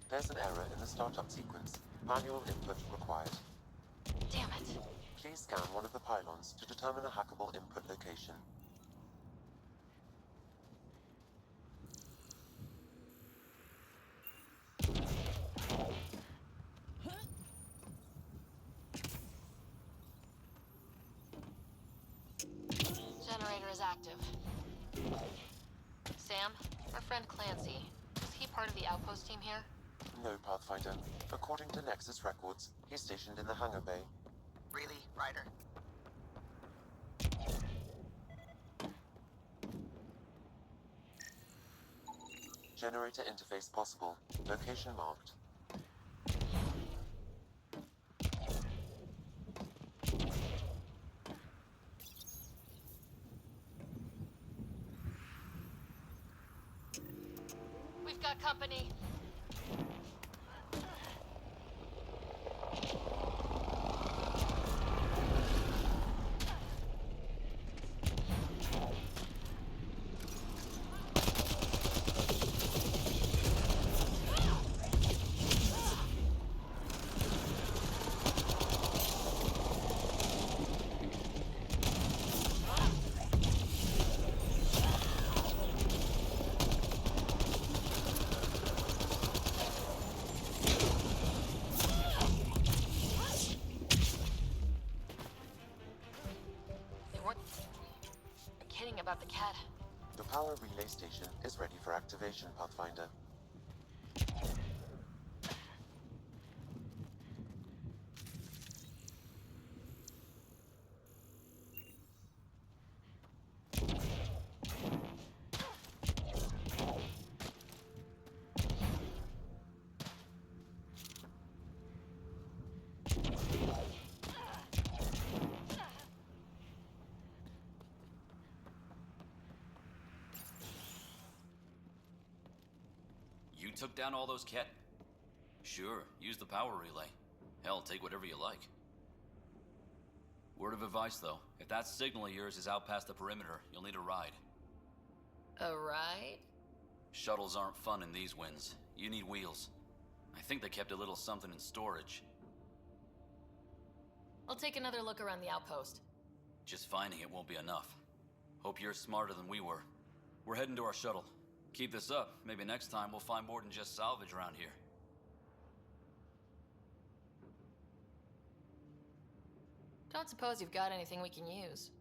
There's an error in the startup sequence. Manual input required. Damn it. Please scan one of the pylons to determine a hackable input location. Generator is active. Sam, our friend Clancy, is he part of the outpost team here? No, Pathfinder. According to Nexus records, he's stationed in the hangar bay. Really, Ryder? Generator interface possible. Location marked. We've got company. About the Ket. The power relay station is ready for activation, Pathfinder. You took down all those Ket? Sure, use the power relay. Hell, take whatever you like. Word of advice, though. If that signal of yours is out past the perimeter, you'll need a ride. A ride? Shuttles aren't fun in these winds. You need wheels. I think they kept a little something in storage. I'll take another look around the outpost. Just finding it won't be enough. Hope you're smarter than we were. We're heading to our shuttle. Keep this up. Maybe next time we'll find more than just salvage around here. Don't suppose you've got anything we can use.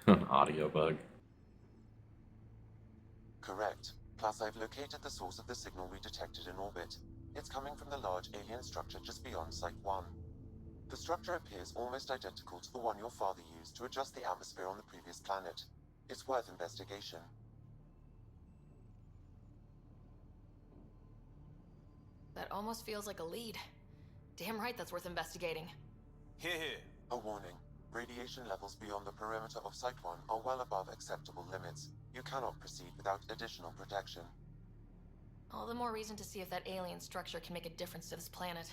An audio bug. Correct. Plus, I've located the source of the signal we detected in orbit. It's coming from the large alien structure just beyond Site 1. The structure appears almost identical to the one your father used to adjust the atmosphere on the previous planet. It's worth investigation. That almost feels like a lead. Damn right that's worth investigating. Here, here. A warning. Radiation levels beyond the perimeter of Site 1 are well above acceptable limits. You cannot proceed without additional protection. All the more reason to see if that alien structure can make a difference to this planet.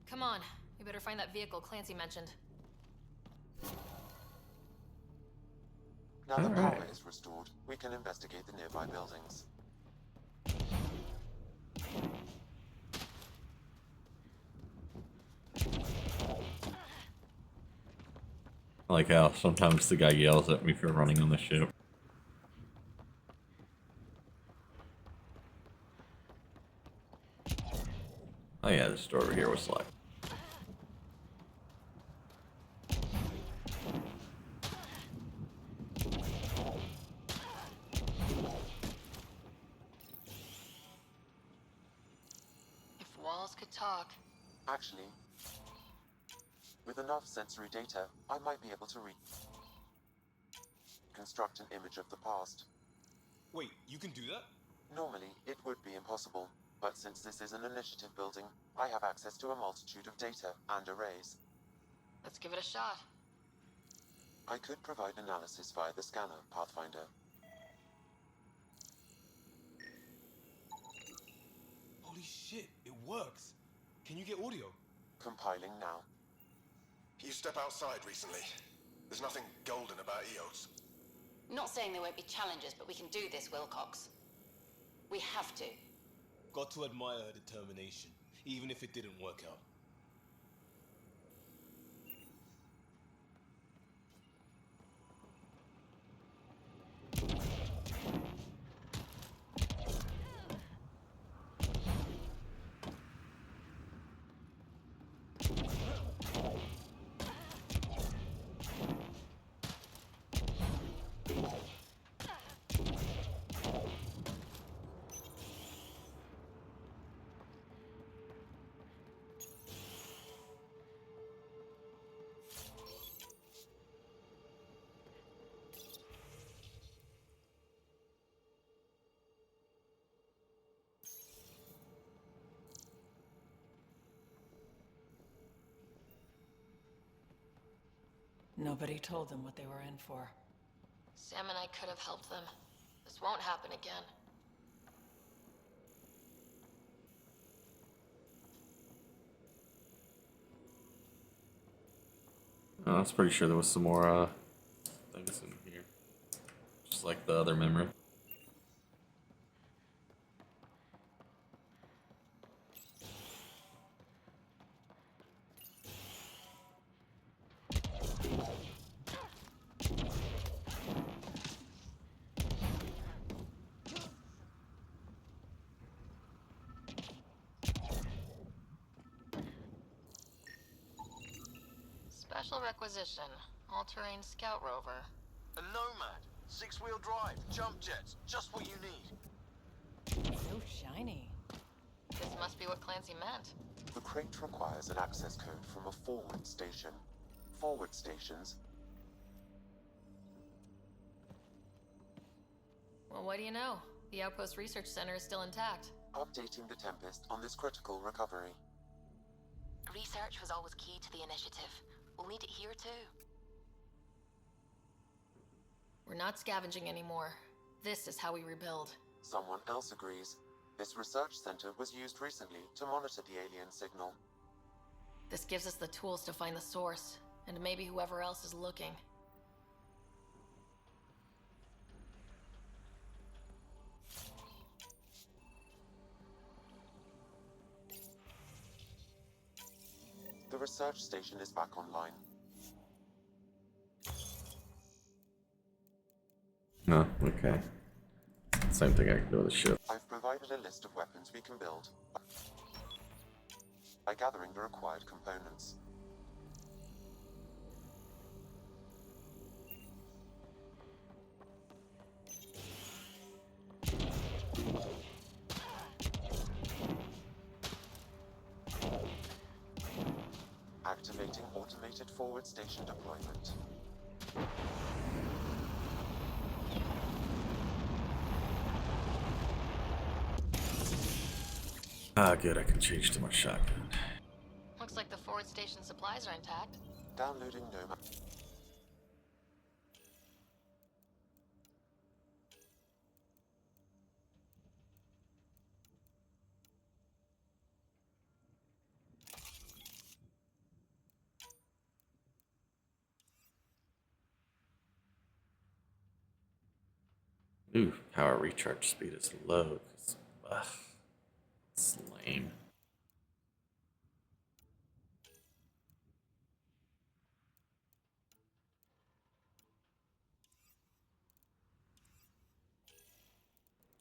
Come on, we better find that vehicle Clancy mentioned. Now that power is restored, we can investigate the nearby buildings. I like how sometimes the guy yells at me for running on the ship. Oh yeah, this door over here was locked. If walls could talk. Actually, with enough sensory data, I might be able to construct an image of the past. Wait, you can do that? Normally, it would be impossible, but since this is an initiative building, I have access to a multitude of data and arrays. Let's give it a shot. I could provide analysis via the scanner, Pathfinder. Holy shit, it works. Can you get audio? Compiling now. You step outside recently. There's nothing golden about EOS. Not saying there won't be challenges, but we can do this, Wilcox. We have to. Got to admire her determination, even if it didn't work out. Nobody told them what they were in for. Sam and I could have helped them. This won't happen again. I was pretty sure there was some more things in here. Just like the other memory. Special requisition. All-terrain scout rover. A Nomad. 6-wheel drive. Jump jets. Just what you need. So shiny. This must be what Clancy meant. The crate requires an access code from a forward station. Forward stations? Well, what do you know? The Outpost Research Center is still intact. Updating the Tempest on this critical recovery. Research was always key to the initiative. We'll need it here too. We're not scavenging anymore. This is how we rebuild. Someone else agrees. This research center was used recently to monitor the alien signal. This gives us the tools to find the source, and maybe whoever else is looking. The research station is back online. No, okay. Same thing I can do with the ship. I've provided a list of weapons we can build by gathering the required components. Activating automated forward station deployment. Ah, good, I can change to my shotgun. Looks like the forward station supplies are intact. Downloading Nomad. Ooh, power recharge speed is low. Ugh, it's lame.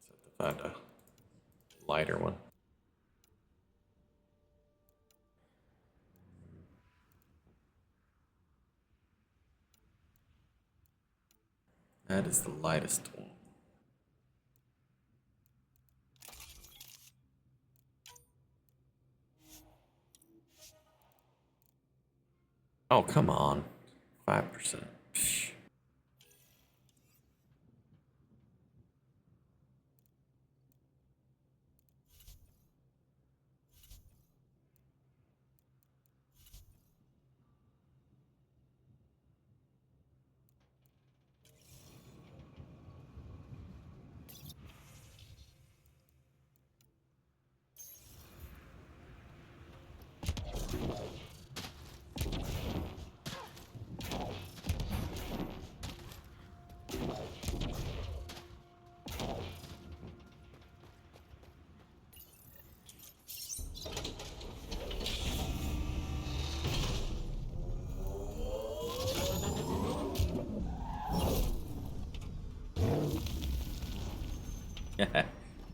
So I have to find a lighter one. That is the lightest one. Oh, come on. 5%. Psh.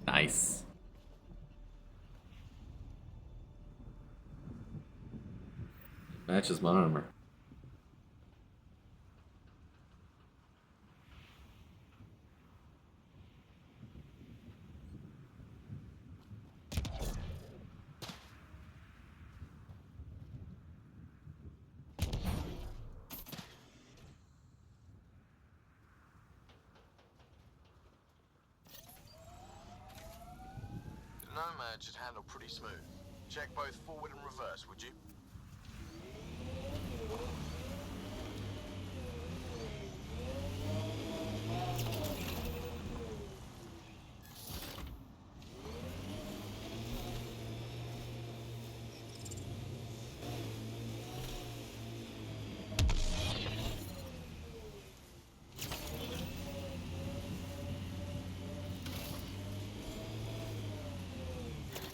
Nice. Matches my armor. Nomad should handle pretty smooth. Check both forward and reverse, would you?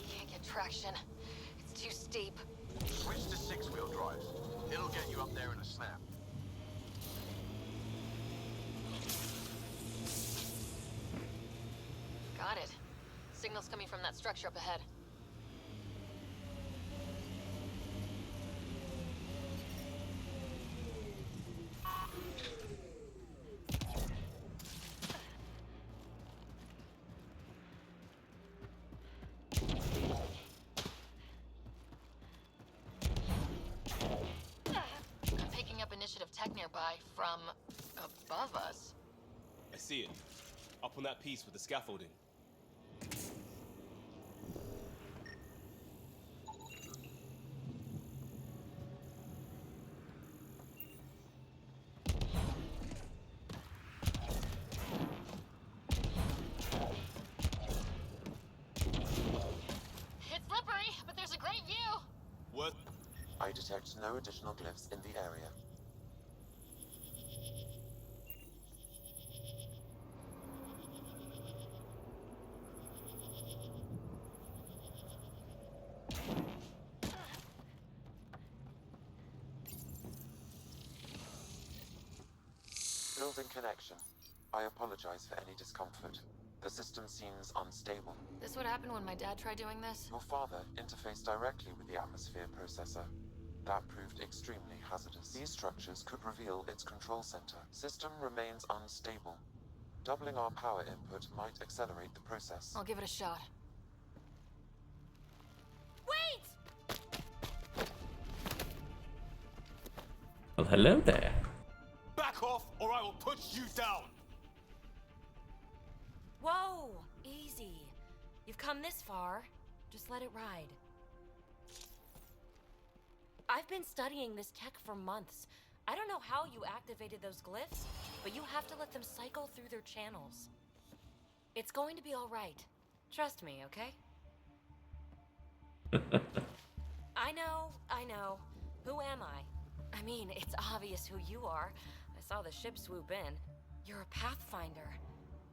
Can't get traction. It's too steep. Switch to six-wheel drive. It'll get you up there in a snap. Got it. Signal's coming from that structure up ahead. I'm picking up initiative tech nearby from above us. I see it. Up on that piece with the scaffolding. It's slippery, but there's a great view. What? I detect no additional glyphs in the area. Building connection. I apologize for any discomfort. The system seems unstable. This would happen when my dad tried doing this? Your father interfaced directly with the atmosphere processor. That proved extremely hazardous. These structures could reveal its control center. System remains unstable. Doubling our power input might accelerate the process. I'll give it a shot. Wait! Well, hello there. Back off, or I will put you down! Whoa! Easy. You've come this far. Just let it ride. I've been studying this tech for months. I don't know how you activated those glyphs, but you have to let them cycle through their channels. It's going to be all right. Trust me, okay? I know. Who am I? I mean, it's obvious who you are. I saw the ship swoop in. You're a Pathfinder.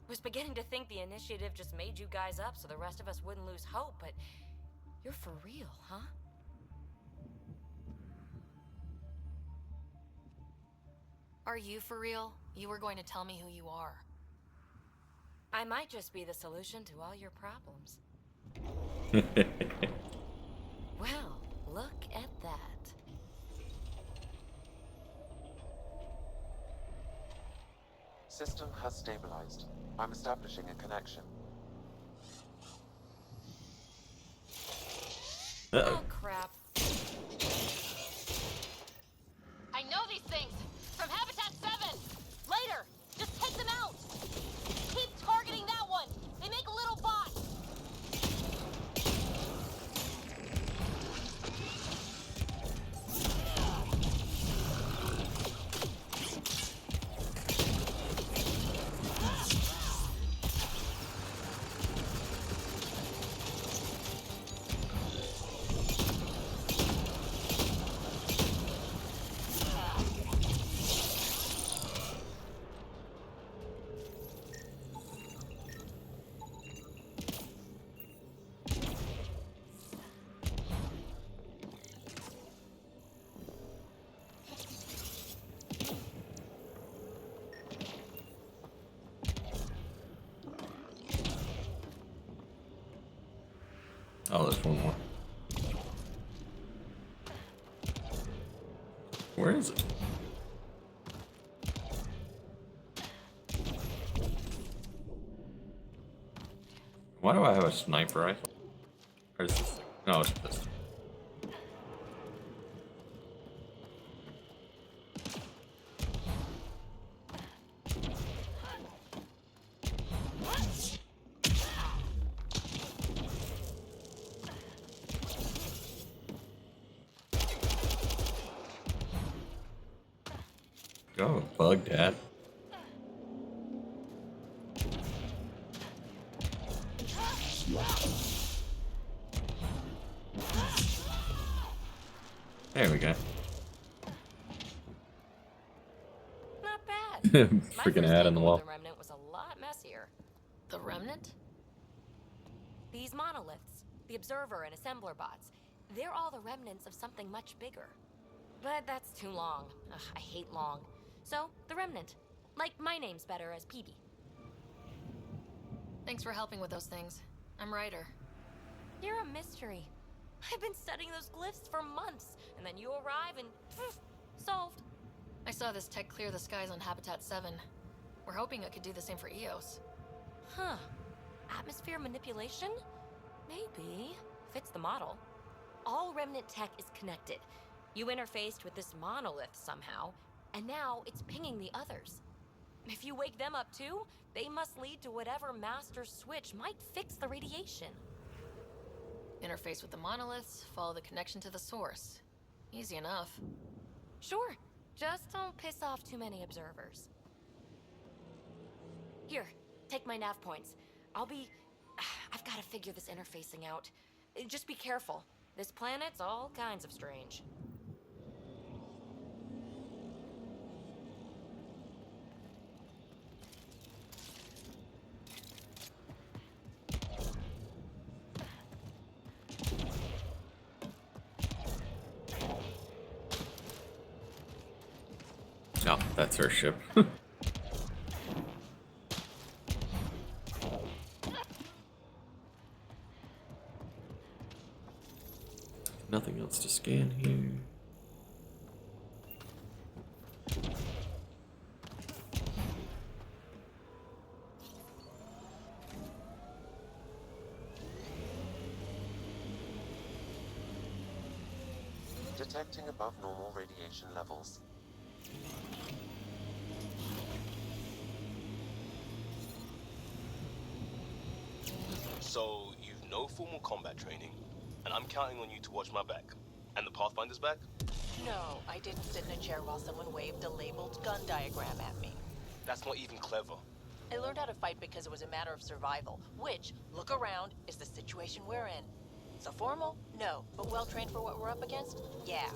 Was beginning to think the initiative just made you guys up so the rest of us wouldn't lose hope, but you're for real, huh? Are you for real? You were going to tell me who you are. I might just be the solution to all your problems. Well, look at that. System has stabilized. I'm establishing a connection. Oh, crap. I know these things! From Habitat 7! Later! Just take them out! Keep targeting that one! They make little bots! Oh, there's one more. Where is it? Why do I have a sniper rifle? Or is this thing? No, it's this. Go, bug, Dad. There we go. Not bad. Freaking ad on the wall. The Remnant was a lot messier. The Remnant? These monoliths, the Observer and Assembler bots, they're all the remnants of something much bigger. But that's too long. Ugh, I hate long. So, the Remnant. Like, my name's better as PB. Thanks for helping with those things. I'm Ryder. You're a mystery. I've been studying those glyphs for months, and then you arrive and poof, solved. I saw this tech clear the skies on Habitat 7. We're hoping it could do the same for EOS. Huh. Atmosphere manipulation? Maybe. Fits the model. All Remnant tech is connected. You interfaced with this monolith somehow, and now it's pinging the others. If you wake them up too, they must lead to whatever master switch might fix the radiation. Interface with the monoliths, follow the connection to the source. Easy enough. Sure. Just don't piss off too many observers. Here, take my nav points. I've got to figure this interfacing out. Just be careful. This planet's all kinds of strange. Oh, that's her ship. Nothing else to scan here. Detecting above normal radiation levels. So, you've no formal combat training, and I'm counting on you to watch my back. And the Pathfinder's back? No, I didn't sit in a chair while someone waved a labeled gun diagram at me. That's not even clever. I learned how to fight because it was a matter of survival, which, look around, is the situation we're in. So formal? No. But well-trained for what we're up against? Yeah.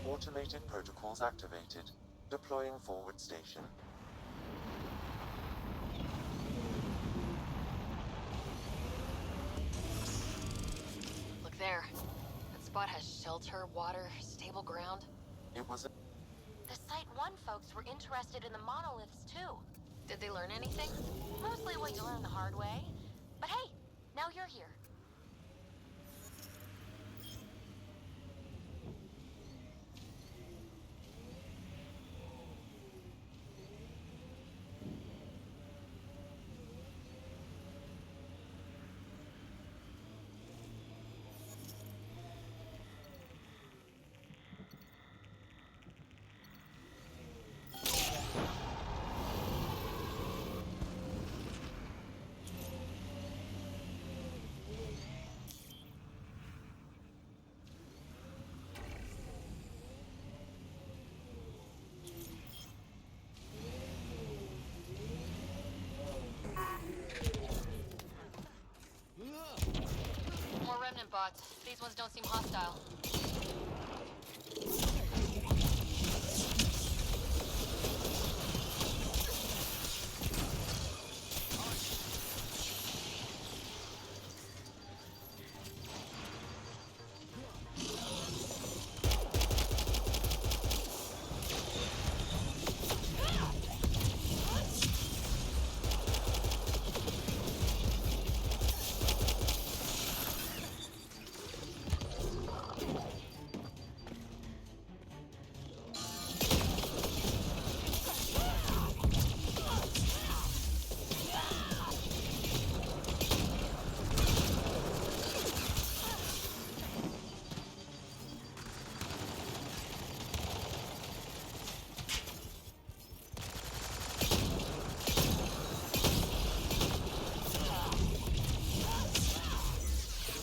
Automated protocols activated. Deploying forward station. Look there. That spot has shelter, water, stable ground. It was a... The Site 1 folks were interested in the monoliths, too. Did they learn anything? Mostly what you learn the hard way. But hey, now you're here. More remnant bots. These ones don't seem hostile.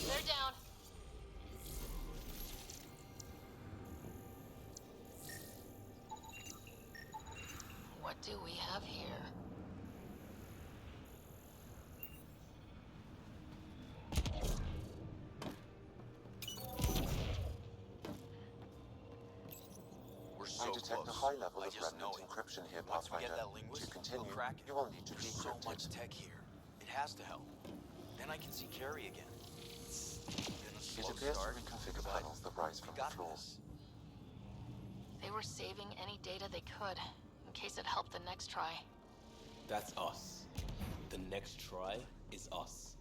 They're down. What do we have here? We're so I detect close. a high level I of just remnant know it. encryption here, Once we Pathfinder. get that linguist, To continue, we'll crack it. you will need to There's so decrypt much it. tech here. It has to help. Then I can see Carrie again. It's been a It slow appears start, to reconfigure but panels that rise we from got the floor. this. They were saving any data they could, in case it helped the next try. That's us. The next try is us.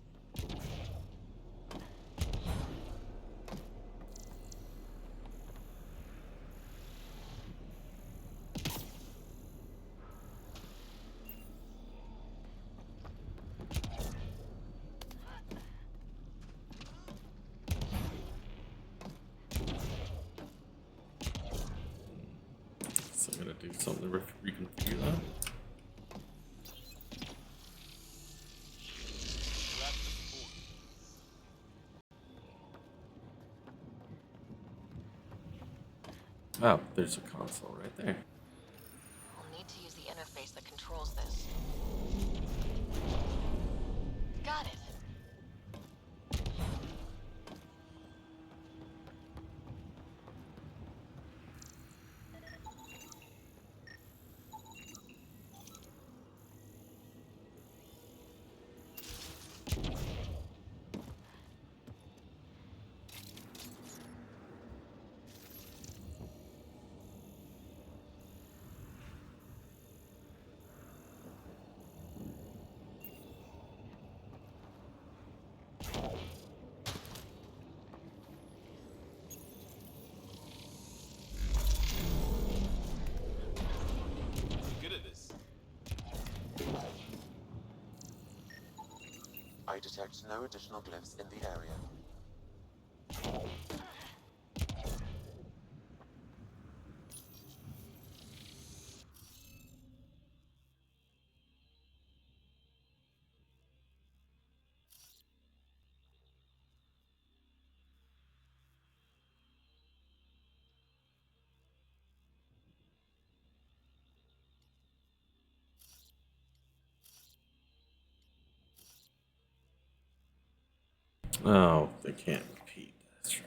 So I'm gonna do something to reconfigure that. Oh, there's a console right there. We'll need to use the interface that controls this. Got it. I detect no additional glyphs in the area. Oh, they can't repeat. That's right.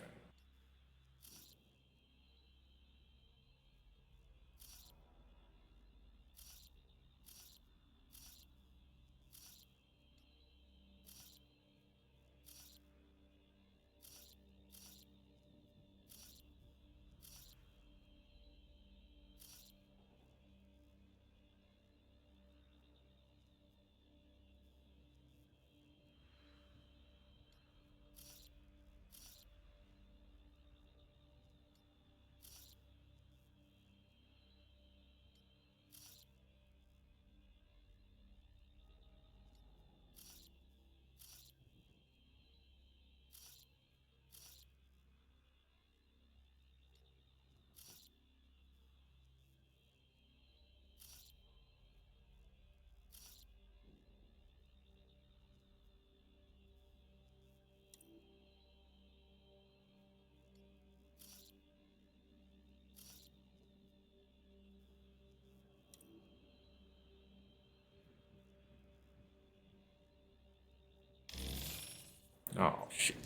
Oh, shit.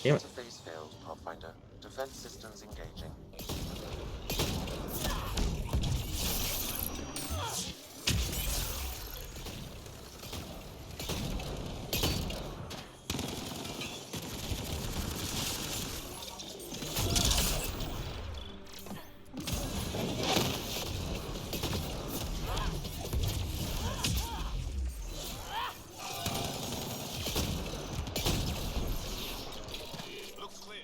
Damn it. Interface failed, Pathfinder. Defense systems engaging. Looks clear.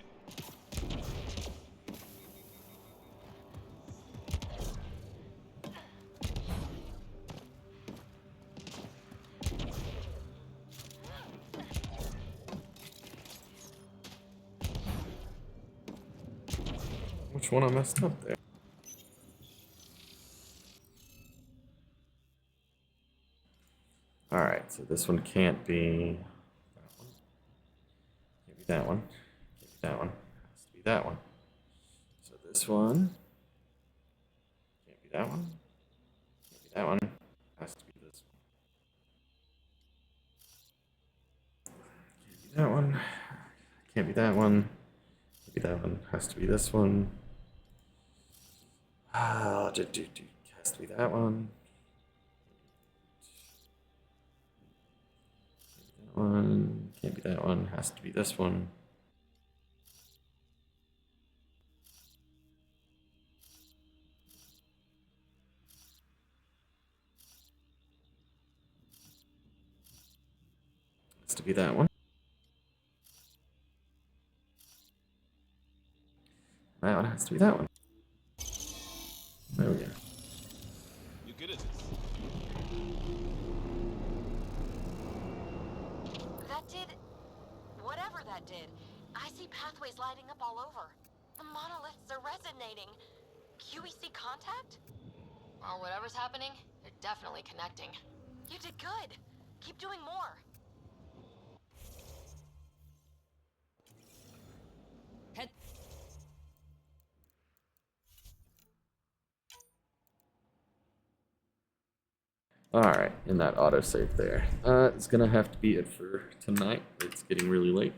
Which one I messed up there? Alright, so this one can't be that one. Can't be that one. Can't be that one. Has to be that one. So this one can't be that one. Can't be that one. Has to be this one. Can't be that one. Can't be that one. Can't be that one. Has to be this one. Has to be that one. Can't be that one. Has to be this one. Has to be that one. That one has to be that one. There we go. You good at this? That did... whatever that did. I see pathways lighting up all over. The monoliths are resonating. QEC contact? Well, whatever's happening, they're definitely connecting. You did good. Keep doing more. Head. Alright, in that autosave there. It's gonna have to be it for tonight. It's getting really late.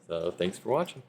So thanks for watching.